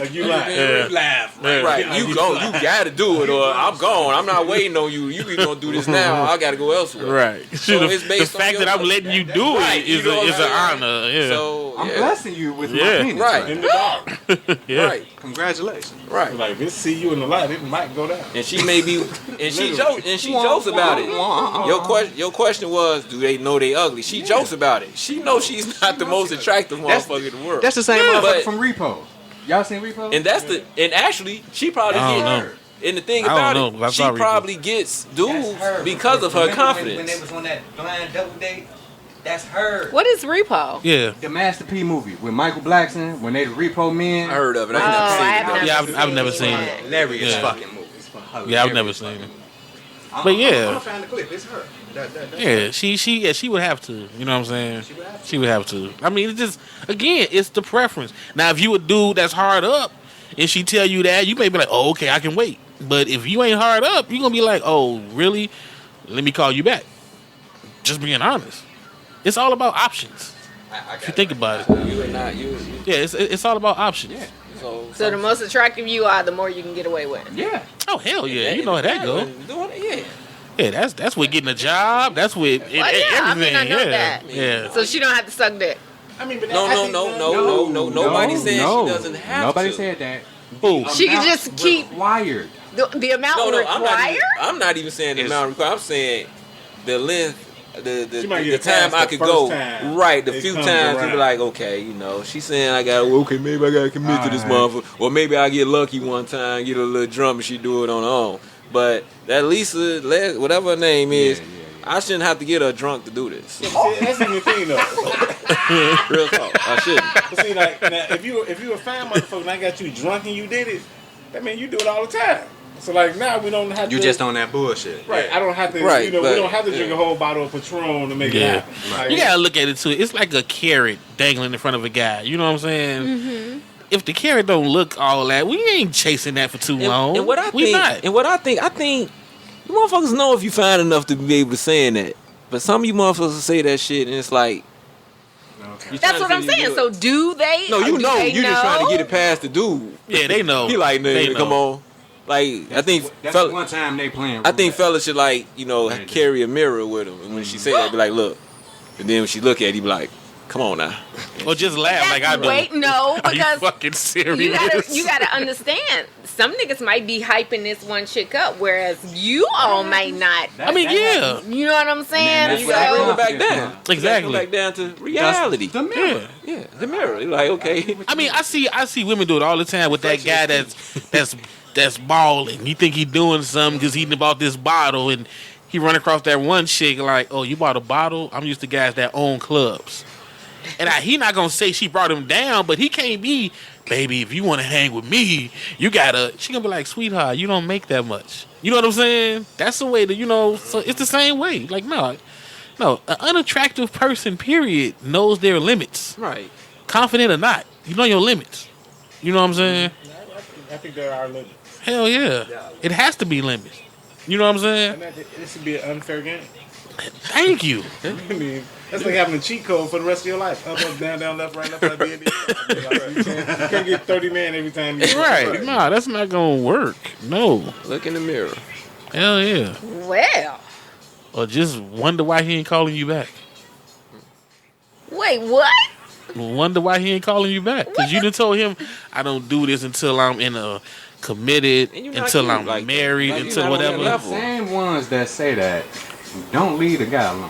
like you like, Yeah. laugh, right, you gotta do it or I'm gone. I'm not waiting on you. You gonna do this now, I gotta go elsewhere. Right. So the it's based the on fact your- that I'm letting you do Right, it you is know what is an I'm saying? honor. Yeah. So I'm yeah. blessing you with Yeah. my penis. Right. in the dark. yeah. Right, Congratulations. right. Like, if it see you in the light, it might go down. And she may be, and she jokes about it. Your question was, do they know they ugly? She jokes about it. She knows she's not the most attractive motherfucker in the world. That's the same Yeah, motherfucker but- from Repo. Y'all seen Repo? And that's and actually, she probably I don't get. know. And the thing I don't about know, it, but I she saw Repo. probably gets dudes because of her When confidence. they was on that blind double date, that's her. What is repo? Yeah. The Master P movie with Michael Blackson when they the Repo Men. I heard of it. I Oh, ain't never I seen it. have though. never Yeah, I've never seen that. it. Hilarious Yeah. fucking movie. Yeah, I've never seen it. I'm But yeah. gonna find the clip. It's her. That's Yeah, she would have to. You know what I'm saying? She would have to. I mean, it's just, again, it's the preference. Now, if you a dude that's hard up and she tell you that, you may be like, oh, okay, I can wait. But if you ain't hard up, you're going to be like, oh, really? Let me call you back. Just being honest. It's all about options. If you think about it. You and not you. Yeah, it's all about options. Yeah. So the most attractive you are, the more you can get away with. Yeah. Oh, hell yeah. You know how that go. Doing it, yeah. Yeah, that's with getting a job. That's with yeah, I mean, everything. I know yeah. that. Yeah. So she don't have to suck dick. I mean, but No. Nobody said she doesn't have Nobody to. said that. Who? She can just keep Required. the amount No, required. I'm not even saying the amount required. I'm saying the length, She might the get time past I the could first go. time Right, the it few comes times you be around. like, okay, you know, she's saying okay, maybe I gotta commit to this motherfucker, or maybe I get lucky one time, get a little drunk, and she do it on her own. But that Lisa, whatever her name is, I shouldn't have to get her drunk to do this. See, that's even the thing though. Real talk, I shouldn't. But see, like, now, if you a fine motherfucker and I got you drunk and you did it, that means you do it all the time. So like now we don't have to. You just on that bullshit. Right, I don't have to. Right, we but- don't have to drink a whole bottle of Patron to make it Yeah. happen. Like, You gotta look at it too. It's like a carrot dangling in front of a guy. You know what I'm saying? Mm-hmm. If the carrot don't look all that, we ain't chasing that for too long. And what I we think, not. and what I think, you motherfuckers know if you fine enough to be able to say that. But some of you motherfuckers say that shit, and it's like. Okay. That's what I'm saying. So do they? No, or you do know, they you just trying to know? get it past the dude. Yeah, they know. He like, They nigga, know. come on. Like, I think, That's fella, one time they playing. I think roulette. fellas should like, you know, Yeah, they do. carry a mirror with him, and when she say that, be like, look. And then when she look at it, he be like, come on now. Or just laugh like I do. Wait, no, Are you because fucking serious? you gotta understand. Some niggas might be hyping this one chick up, whereas you all might not. I mean, yeah. You know what I'm saying? that's You what gotta bring So it back down. Exactly. You gotta come back down to reality. The mirror. Yeah, the mirror. You're like, okay. I mean, I see women do it all the time with that guy that's balling. You think he doing something because he bought this bottle and he run across that one chick like, oh, you bought a bottle? I'm used to guys that own clubs. And he not gonna say she brought him down, but he can't be, baby, if you want to hang with me, you gotta. She gonna be like, sweetheart, you don't make that much. You know what I'm saying? That's the way that, you know. So it's the same way. Like, no, an unattractive person, period, knows their limits. Right. Confident or not, you know your limits. You know what I'm saying? I think there are limits. Hell yeah, it has to be limits. You know what I'm saying? And this would be an unfair game. Thank you. I mean, that's like having a cheat code for the rest of your life. Up, down, left, right, B, and D. Like, you can't get 30 man every time you Right? Nah, that's not gonna work. No. Look in the mirror. Hell yeah. Well, Or just wonder why he ain't calling you back. wait, what? Wonder why he ain't calling you back. Because you done told him, I don't do this until I'm in a committed, And you're not until cute I'm like that. married, Like, you're until not on that whatever. level. The same ones that say that don't leave the guy alone.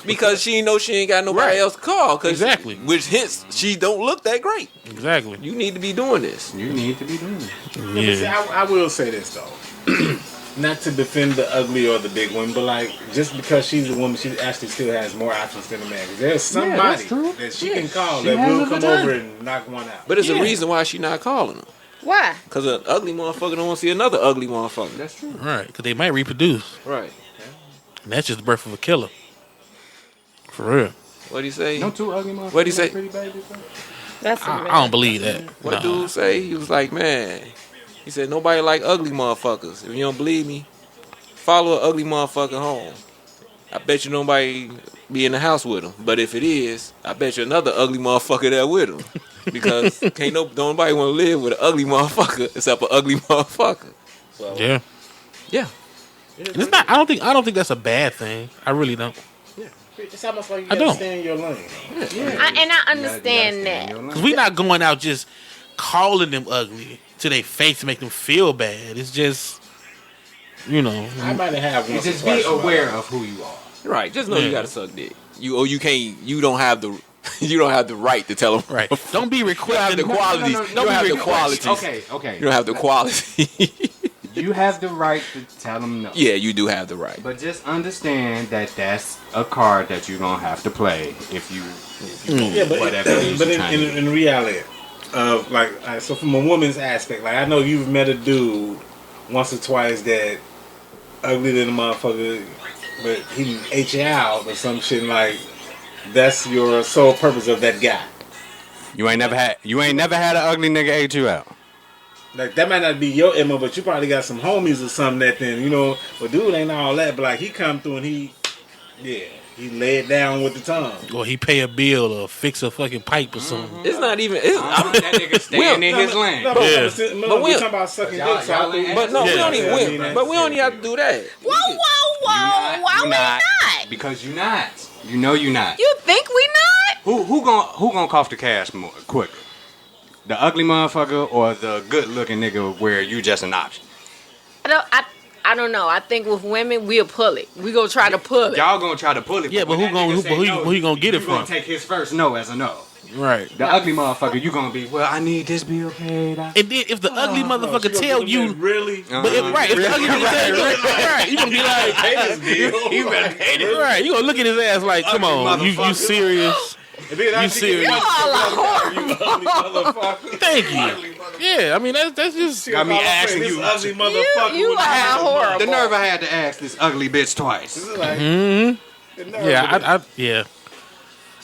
Because she know she ain't got nobody Right. else to call. Exactly. Which hence she don't look that great. Exactly. You need to be doing this. You need to be doing it. See, Yeah. I will say this though, not to defend the ugly or the big one, but like just because she's a woman, she actually still has more options than a man. 'Cause there's somebody that's true. that she can call She that has will a come vagina. over and knock one out. But it's Yeah. a reason why she not calling him. Why? Because an ugly motherfucker don't want to see another ugly motherfucker. That's true. Right. Because they might reproduce. Right. And that's just the birth of a killer. For real. What'd he say? No two ugly motherfuckers. What'd he say? Pretty babies, bro. That's I don't believe that. What Nah. dude say? He was like, man. He said, nobody like ugly motherfuckers. If you don't believe me, follow an ugly motherfucker home. I bet you nobody be in the house with him. But if it is, I bet you another ugly motherfucker there with him. Because don't nobody want to live with an ugly motherfucker except an ugly motherfucker. So, Yeah. yeah. And it's not. I don't think that's a bad thing. I really don't. It's almost like you I gotta don't. stay in your lane. I understand that. Because we not going out just calling them ugly to their face to make them feel bad. It's just, you know. I might have one. Just be aware of who you are. Right. Just know Yeah. you gotta suck dick. You can't. You don't have the. You don't have the right to tell them. Right. Don't be You don't have requesting the qualities. no, You don't have the qualities. Okay. You don't have the quality. You have the right to tell them no. Yeah, you do have the right. But just understand that that's a card that you're going to have to play if you Yeah, but whatever it is but you're trying to do. in reality, so from a woman's aspect, like I know you've met a dude once or twice that ugly than a motherfucker, but he ate you out or some shit. Like that's your sole purpose of that guy. You ain't never had an ugly nigga ate you out. Like that might not be your MO, but you probably got some homies or something that then But dude ain't all that. But like he come through and he lay it down with the tongue. or he pay a bill or fix a fucking pipe or something. It's not even. That nigga staying in his lane. No, Yeah. but we- we're talking about sucking Y'all- dicks. So y'all I think- ain't But no, we Yeah. don't Yeah, I mean, even. that's But we don't it. even have to do that. Whoa, why we You're not? Because you're not. You know you're not. You think we not? Who gonna cough the cash more quicker? The ugly motherfucker or the good looking nigga where you just an option? I don't know. I think with women we'll pull it. We gonna try to pull it. Y'all gonna try to pull it. Yeah, but who you gonna get it from? You gonna take his first no as a no. Right. The ugly motherfucker, you gonna be, well, I need this bill paid. And then if the ugly motherfucker tell you, really, if the ugly nigga tell you, right, you gonna be like, pay this bill. you better pay this. Right, you gonna look at his ass like, come on, you serious? You serious? You all are motherfucker. Thank you. Yeah, I mean that's just got me asking you. Ugly motherfucker. You are horrible. The nerve I had to ask this ugly bitch twice. yeah.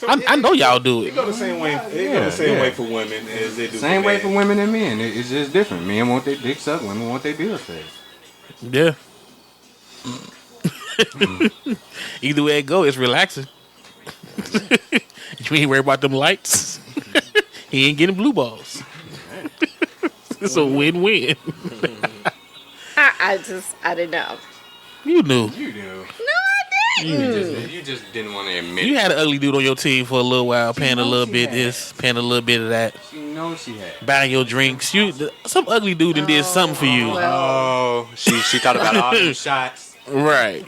I know y'all do it. It go the same way. It go the same way for women as they do. Same for way men. for women and men. It's just different. Men want their dick sucked. Women want their bills paid. Yeah. Either way it go, it's relaxing. You ain't worried about them lights. He ain't getting blue balls. It's a win-win. I didn't know. You knew. You do. No, I didn't. You just didn't want to admit You it. had an ugly dude on your team for a little while, paying a knows little she bit had. this, paying a little bit of that, She knows she had. buying your drinks. Some ugly dude done did something for you. Oh, she thought about all them shots. Right.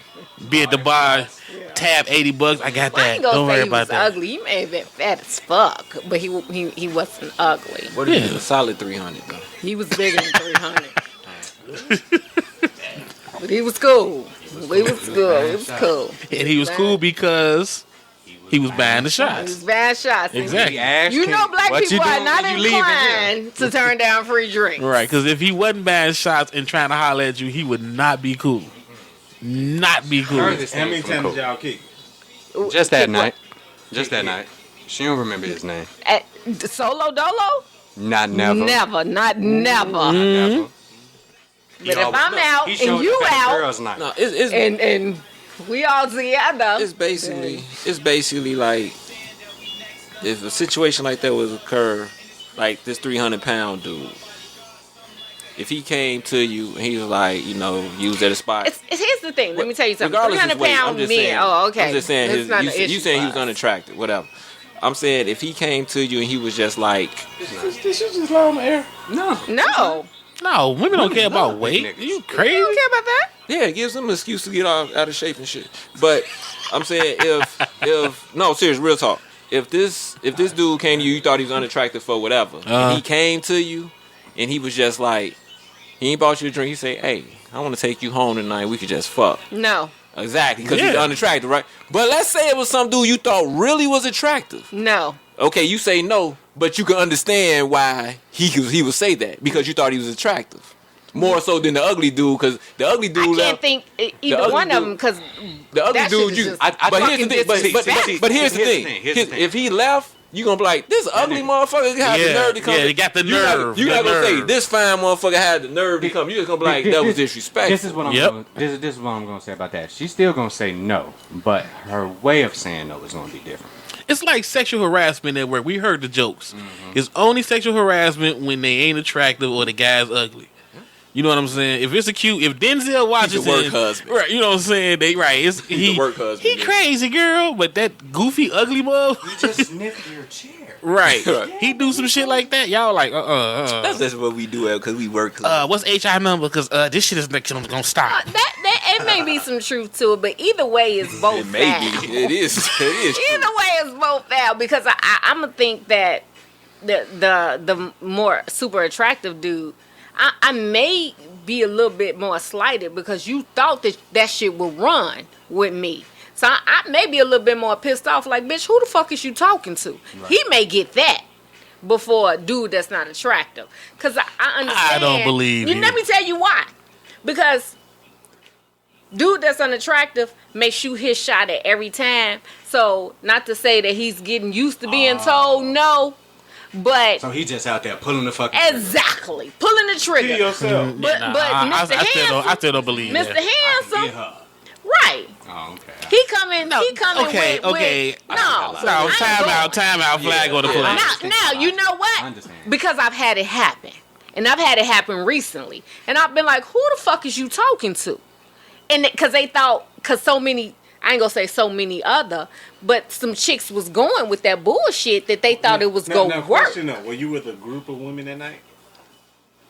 Be at the bar, tab $80. I got I that. ain't gonna Don't say worry he about was that. ugly. He may have been fat as fuck, but he wasn't ugly. What is it? A solid 300 though. He was bigger than 300. But he was cool. We was cool. It was cool. And he was cool because he was buying the He was shots. bad shots. Exactly. You know, black What you people are doing not when you leaving here? inclined to turn down free drinks. Right, because if he wasn't buying shots and trying to holler at you, he would not be cool. Not be cool. How many times did y'all kick? Just that night. Just that night. She don't remember his name. At Solo Dolo? Not never. Never. Not never. Never. But if I'm out He and showed you up at the out girls' night. No, it's and we all together. it's basically like if a situation like that was occur, like this 300-pound dude. If he came to you and he was like, you was at a spot. Here's the thing. Let me tell you something. Regardless 300 his weight, I'm pound just men. saying- Oh, okay. I'm just saying It's not an issue you saying he for was us. unattractive, whatever. I'm saying if he came to you and he was just like, Did she just lie on the air? No. No, women don't care about weight. niggas. You You crazy? don't care about that? yeah, it gives him an excuse to get out of shape and shit. But I'm saying if no, serious, real talk. If this dude came to you, you thought he was unattractive for whatever, and he came to you and he was just like, he ain't bought you a drink. He say, hey, I want to take you home tonight. We could just fuck. No. Exactly, because he's Yeah. unattractive, right? But let's say it was some dude you thought really was attractive. No. Okay, you say no, but you can understand why he would say that because you thought he was attractive. More so than the ugly dude, because the ugly dude I can't left. think either ugly one of dude- them because The ugly that dude, shit is you. just But here's the thing. But here's the thing. Here's the thing. If he left, you gonna be like, this ugly motherfucker had the Yeah, nerve to come. yeah, he got the nerve, You're not the gonna say nerve. this fine motherfucker had the nerve to come. You just gonna be like, that was disrespectful. This is what I'm Yep. gonna, this is what I'm gonna say about that. She's still gonna say no, but her way of saying no is gonna be different. It's like sexual harassment at work. We heard the jokes. It's only sexual harassment when they ain't attractive or the guy's ugly. You know what I'm saying? If if Denzel Washington, work husband. right? You know what I'm saying? He's a work husband, He yeah. crazy girl, but that goofy ugly mother, Just sniff your chair. right? Right. He do some shit like that. Y'all like That's just what we do because we work. what's HI number? Because this shit is gonna stop. that it may be some truth to it, but either way, it's both It may bad. be. It is. It is. true. Either way, it's both bad because I'm gonna think that the more super attractive dude, I may be a little bit more slighted because you thought that shit would run with me. So I may be a little bit more pissed off. Like, bitch, who the fuck is you talking to? Right. He may get that before a dude that's not attractive. Because I understand. I don't believe you. Let me tell you why. Because dude that's unattractive may shoot his shot at every time. So not to say that he's getting used to being told no, but So he just out there pulling the fucking exactly pulling the Kill trigger. yourself. But I Mr. still Handsome, don't believe Mr. that. Handsome, Get her. right? Oh, okay. He coming. He coming. okay, with, okay. With, no, No, time out, flag on the play. Now you know I what? understand. Because I've had it happen, and I've had it happen recently, and I've been like, "Who the fuck is you talking to?" And because they thought, because so many I ain't gonna say so many other, but some chicks was going with that bullshit that they thought it was gonna work. Question though, were you with a group of women that night?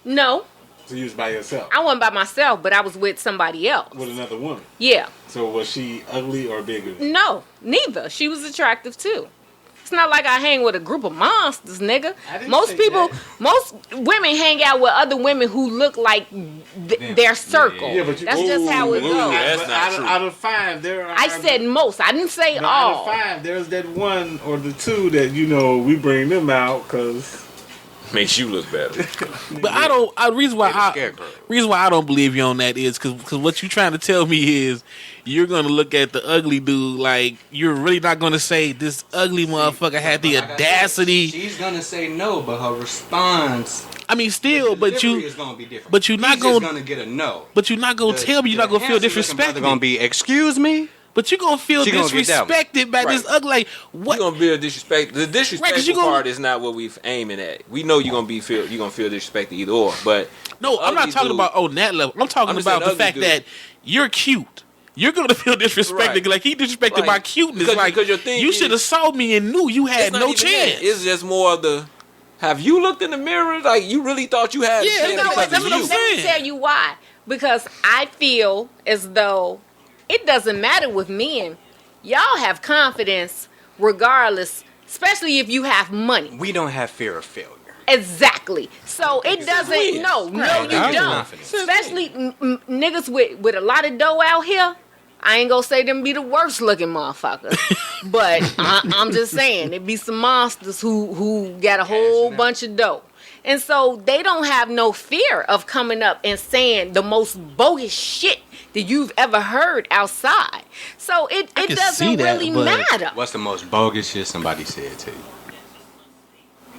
No. So you was by yourself? I wasn't by myself, but I was with somebody else. With another woman? Yeah. So was she ugly or bigger? No, neither. She was attractive too. It's not like I hang with a group of monsters, nigga. Most women hang out with other women who look like their circle. Yeah, but that's just how it goes. That's not true. Out of 5, there are... I said most. I didn't say all. Out of 5, there's that 1 or the 2 that, we bring them out because... Makes you look better. But I don't. Reason why I don't believe you on that is because what you're trying to tell me is you're gonna look at the ugly dude like you're really not gonna say this ugly motherfucker had the audacity. She's gonna say no, but her response. I mean, still, but you is gonna be different. But you're not gonna get a no. But you're not gonna tell me you're not gonna feel disrespected. They're gonna be excuse me. But you're gonna feel disrespected by this ugly. Like, what? You're gonna be disrespect. The disrespectful part is not what we're aiming at. We know you're gonna feel disrespected either or. But no, I'm not talking about on that level. I'm talking about the fact that you're cute. You're gonna feel disrespected. Right. Like he disrespected my cuteness. Because your thing you should have saw me and knew you had no chance. It's just more of the. Have you looked in the mirror? Like you really thought you had? Yeah, that's what I'm saying. Let me tell you why. Because I feel as though. It doesn't matter with men. Y'all have confidence regardless, especially if you have money. We don't have fear of failure. Exactly. So it doesn't, no, you don't. Especially niggas with a lot of dough out here. I ain't gonna say them be the worst looking motherfuckers. But I'm just saying, it be some monsters who got a whole bunch of dough. And so they don't have no fear of coming up and saying the most bogus shit that you've ever heard outside. So it doesn't really matter. What's the most bogus shit somebody said to you?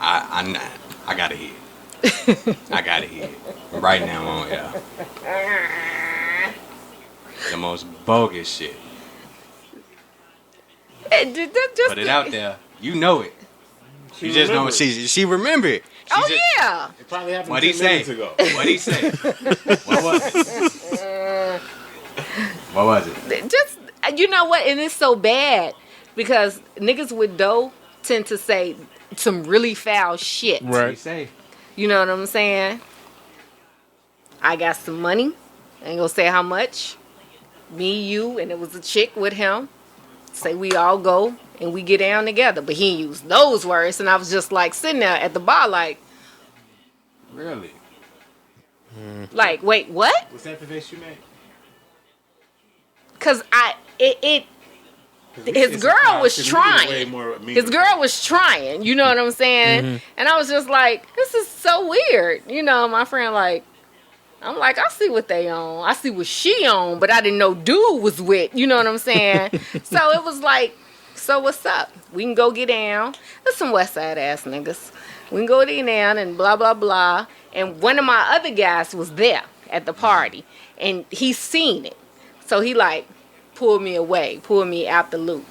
I gotta hear it. I gotta hear it. Right now on air. The most bogus shit. Just put it out there. You know it. You just know she remember it. Yeah. It probably happened What'd 10 minutes ago. What'd he say? What was it? What was it? Just, you know what? And it's so bad because niggas with dough tend to say some really foul shit. Right. You know what I'm saying? I got some money. I ain't gonna say how much. Me, you, and it was a chick with him. Say we all go and we get down together. But he used those words, and I was just like sitting there at the bar like, really? Like, wait, what? Was that the face you made? Cause his girl was trying. His girl was trying. You know what I'm saying? Mm-hmm. And I was just like, this is so weird. You know, my friend I'm like, I see what they on. I see what she on, but I didn't know dude was with. You know what I'm saying? So it was like, so what's up? We can go get down. There's some West Side ass niggas. We can go get down and blah, blah, blah. And one of my other guys was there at the party. And he seen it. So he like pulled me away, pulled me out the loop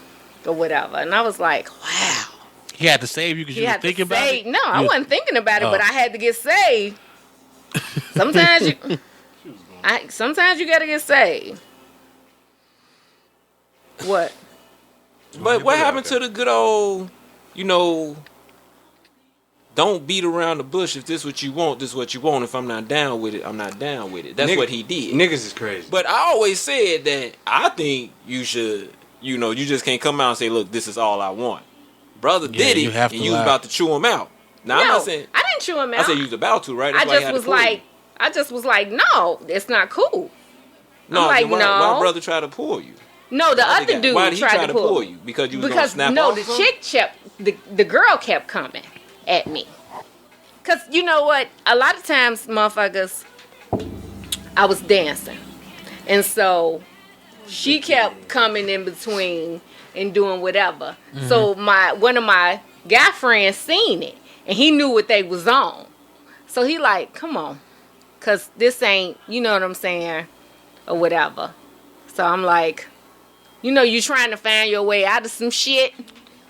or whatever. And I was like, wow. He had to save you because you were thinking about it? No, I wasn't thinking about it, but I had to get saved. Sometimes you gotta get saved. What? But what happened to the good old, don't beat around the bush. If this what you want, this what you want. If I'm not down with it, I'm not down with it. That's what he did. Niggas is crazy. But I always said that I think you should, you just can't come out and say, look, this is all I want. Brother did it, and you was about to chew him out. Now, I'm not saying... I didn't chew him out. I said you was about to, right? I just was like, no, it's not cool. No, why brother tried to pull you? No, the other dude why did he tried to pull you? Because you was going to snap off? No, the girl kept coming at me. Because you know what? A lot of times, motherfuckers, I was dancing. And so she kept coming in between and doing whatever. Mm-hmm. So one of my guy friends seen it. And he knew what they was on. So he like, come on. Because this ain't, you know what I'm saying? Or whatever. So I'm like, you trying to find your way out of some shit.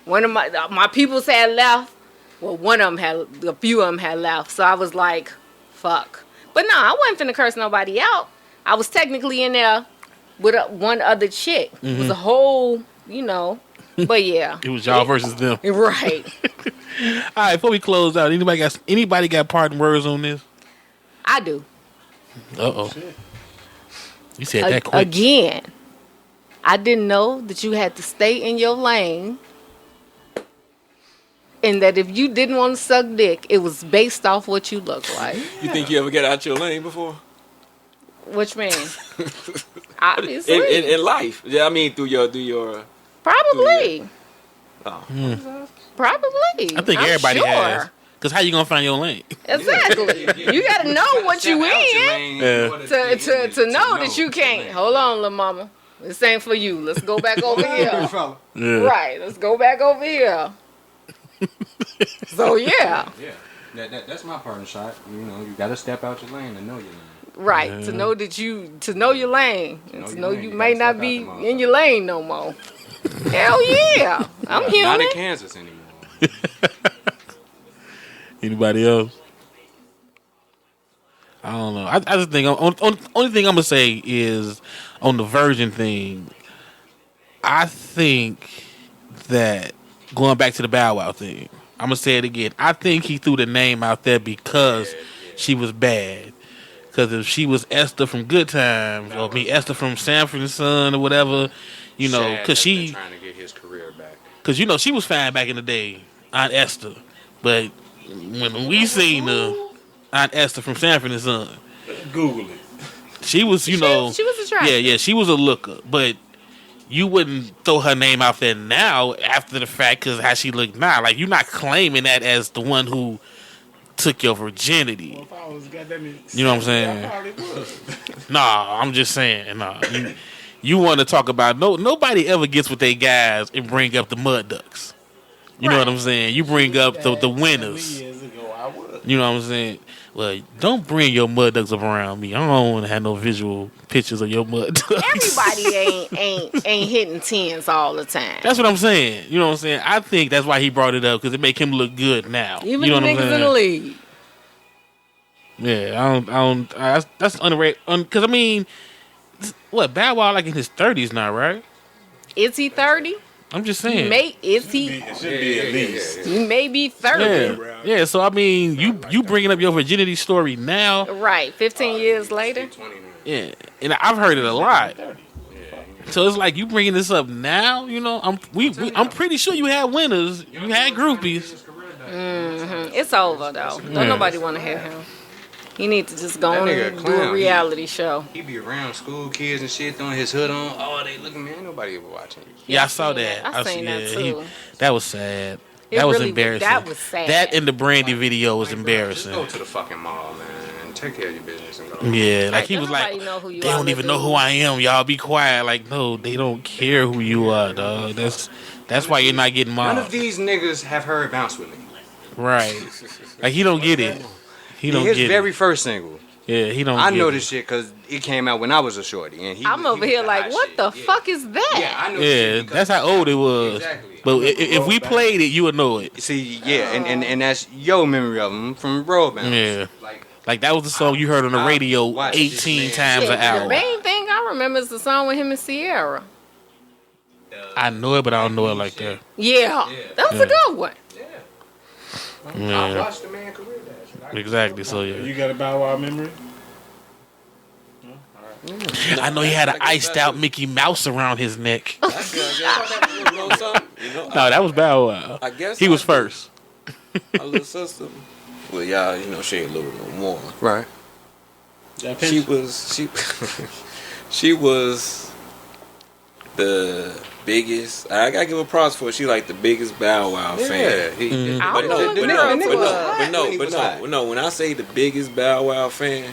One of my peoples had left. Well, a few of them had left. So I was like, fuck. But no, I wasn't finna curse nobody out. I was technically in there with one other chick. It was a whole, but yeah. It was y'all versus them. Right. All right, before we close out, anybody got parting words on this? I do. Uh-oh. You said that quick. Again, I didn't know that you had to stay in your lane. And that if you didn't want to suck dick, it was based off what you look like. You think you ever get out your lane before? Which man? Obviously. In life. Yeah, I mean through your Probably. Oh. Probably. I think I'm everybody sure. has. Because how you going to find your lane? Exactly. You got to know what you in to know that you can't. Hold on, little mama. This ain't for you. Let's go back over here. Yeah. Right. Let's go back over here. So, yeah. Yeah. That's my parting shot. You got to step out your lane and know your lane. Right. Yeah. To know your lane. And to know you may not be step out in your lane no more. Hell yeah. I'm human. Not in Kansas anymore. Anybody else? I don't know. I just think only thing I'm gonna say is on the virgin thing. I think that going back to the Bow Wow thing, I'm gonna say it again. I think he threw the name out there because she was bad. Because if she was Esther from Good Times, or Esther from Sanford and Son, or whatever, because she trying to get his career back. Because she was fine back in the day, Aunt Esther, but when we seen her, Aunt Esther from Sanford and Son, Google it. she was, She was attractive. yeah, she was a looker, but you wouldn't throw her name out there now after the fact because how she looked now. Like, you're not claiming that as the one who took your virginity. Well, if I was goddamn You know what I'm saying? I probably would. Nah, I'm just saying. Nah, you want to talk about nobody ever gets with they guys and bring up the mud ducks. You know what I'm saying? You bring up the winners. Years ago, I would. You know what I'm saying? Well, don't bring your mud ducks up around me. I don't want to have no visual pictures of your mud ducks. Everybody ain't hitting tens all the time. That's what I'm saying. You know what I'm saying? I think that's why he brought it up because it make him look good now. Even you know the what I'm niggas saying? in the league. Yeah, that's underrated. Because I mean, what Bow Wow like in his 30s now, right? Is he 30? I'm just saying. Is he? It should be at least. He may be 30. Yeah. So I mean, you bringing up your virginity story now? Right. 15 years later. Yeah, and I've heard it a lot. So it's like you bringing this up now. I'm pretty sure you had winners. You had groupies. It's over though. Don't nobody want to hear him. He needs to just go on and do a reality show. He be around school kids and shit, throwing his hood on. Oh, they looking, man. Ain't nobody ever watching you. Yeah, I saw that. I seen that too. That was sad. It That was really embarrassing. that was sad. That and the Brandy video was Just embarrassing. go to the fucking mall, man. Take care of your business and go. Yeah, like Right, he was don't like, nobody know who you they are, don't even nigga. know who I am. Y'all be quiet. Like, no, they don't care who you are, dog. That's why you're not getting None of mobbed. these niggas have heard Bounce With Me. Right. Like, he don't get it. He don't His get very it. first single. Yeah, he don't I get know it. this shit because it came out when I was a shorty. And I'm over here like, what the fuck is that? Yeah, I know. Yeah, that's how old it was. Exactly. But if we played it, you would know it. See, yeah, and that's your memory of them from Road Bounce. Yeah. Like, Like, that was the song you heard on the I radio watched 18 this, times Yeah, an the hour. main thing I remember is the song with him and Sierra. I know it, but I don't know it like that. Yeah, that was a good one. I Yeah, watched the man career dash. exactly. So, yeah. You got a Bow Wow memory? I know he had an iced out Mickey Mouse around his neck. No, that was Bow Wow. I guess He was first. My little sister. Well, y'all, she ain't little no more. Right. She was the biggest. I gotta give her props for it. She like the biggest Bow Wow fan. I don't know what girls was. No. When I say the biggest Bow Wow fan,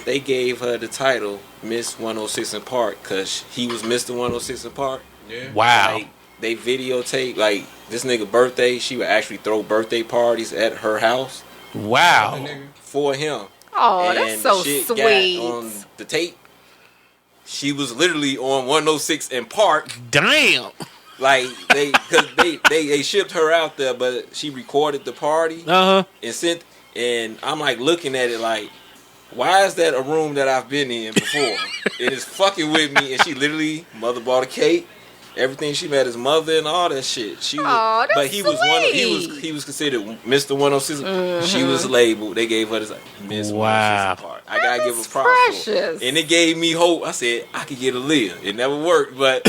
they gave her the title Miss 106 in Park because he was Mr. 106 in Park. Yeah. Wow. Like, they videotape like this nigga birthday. She would actually throw birthday parties at her house Wow. for him. Oh, And that's so shit sweet. Got on the tape. She was literally on 106 in Park. Damn. Like they shipped her out there, but she recorded the party Uh-huh. and sent. And I'm like looking at it like, why is that a room that I've been in before? It is fucking with me, and she literally, mother bought a cake. Everything, she met his mother and all that shit. She was, that's but he was he was considered Mr. 106. She was labeled. They gave her this Miss 106 part. I gotta give her props, and it gave me hope. I said I could get a Leah. It never worked, but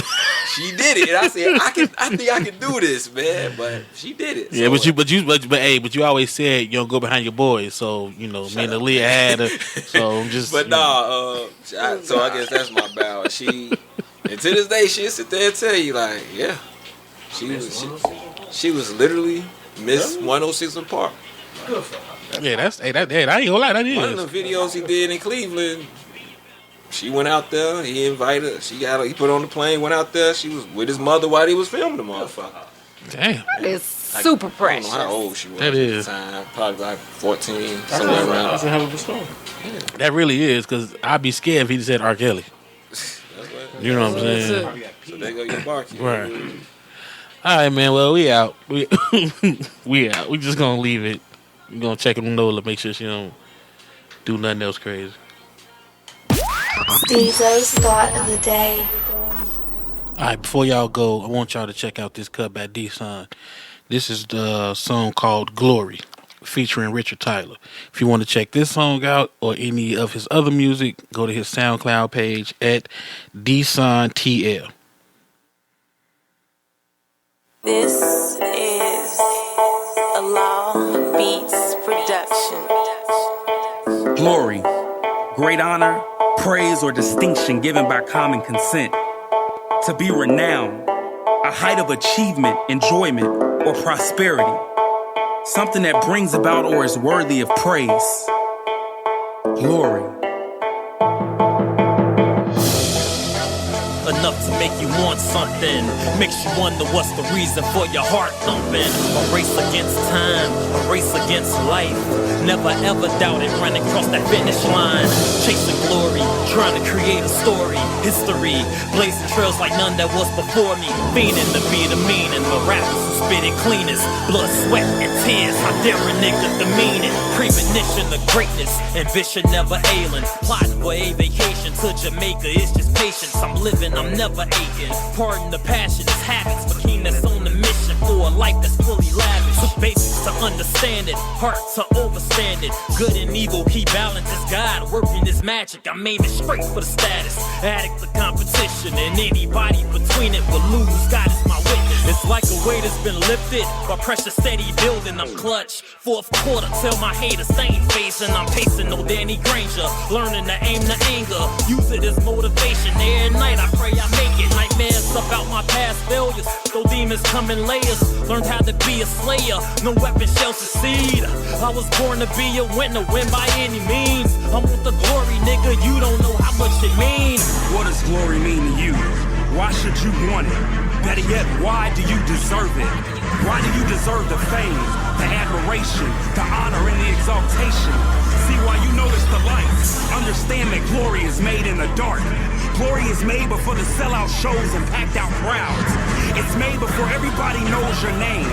she did it, and I said I think I can do this, man. But she did it. Yeah, so, but you always said you don't go behind your boys. So me and the Leah had her. So I'm just. But so I guess that's my bow. And to this day, she'll sit there and tell you, like, yeah, she was literally Miss 106 in Park. Yeah, I ain't gonna lie, that is. One of the videos he did in Cleveland, she went out there, he invited her, he put on the plane, went out there, she was with his mother while he was filming the motherfucker. Damn. That is super precious. I don't know how old she was that is. at the time. Probably like 14, somewhere around. That's a hell of a story. Yeah. That really is, because I'd be scared if he said R. Kelly. You know what I'm saying? So there go your barkeep. Right. All right, man. Well, we out. We out. We just gonna leave it. We gonna check on Nola, make sure she don't do nothing else crazy. Stezo's thought of the day. All right, before y'all go, I want y'all to check out this cut by D-Son. This is the song called Glory, featuring Richard Tyler. If you want to check this song out or any of his other music, go to his SoundCloud page at D-Son TL. This is a Law Beats production. Glory, great honor, praise, or distinction given by common consent. To be renowned, a height of achievement, enjoyment, or prosperity. Something that brings about or is worthy of praise. Glory. Enough to make you want something. Makes you wonder what's the reason for your heart thumping. A race against time, a race against life. Never ever doubted running across that finish line. Chasing glory, trying to create a story. History, blazing trails like none that was before me. Fiending to be the meaning, the rappers who spit it cleanest. Blood, sweat, and tears, how dare a nigga demean it. Premonition of greatness, ambition never ailing. Plotting for a vacation to Jamaica, it's just patience. I'm living, I'm never aching. Pardon the passion, it's habits, but keenness on the mission for a life that's fully lavish. Took basics to understand it, heart to overstand it. Good and evil, keep balance is God working his magic. I'm aiming straight for the status. Addict to competition, and anybody between it will lose. God is my witness. It's like a weight has been lifted, but pressure steady building. I'm clutch. Fourth quarter, tell my haters they ain't facing. I'm pacing, no Danny Granger. Learning to aim the anger, use it as motivation. Every night I pray I make it. Nightmares about my past failures, so demons come in layers. Learned how to be a slayer, no weapon shall succeed. I was born to be a winner, win by any means. I want the glory, nigga, you don't know how much it means. What does glory mean to you? Why should you want it? Better yet, why do you deserve it? Why do you deserve the fame, the admiration, the honor, and the exaltation? See why you notice the light. Understand that glory is made in the dark. Glory is made before the sellout shows and packed out crowds. It's made before everybody knows your name.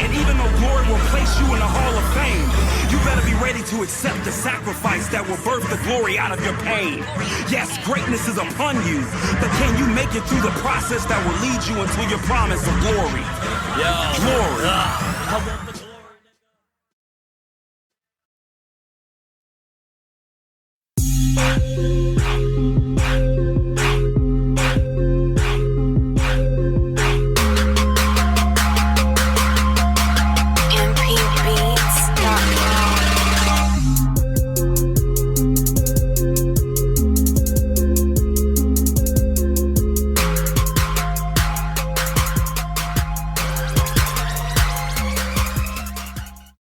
And even though glory will place you in the Hall of Fame, you better be ready to accept the sacrifice that will birth the glory out of your pain. Yes, greatness is upon you, but can you make it through the process that will lead you until your promise of glory? Yo, glory. I want the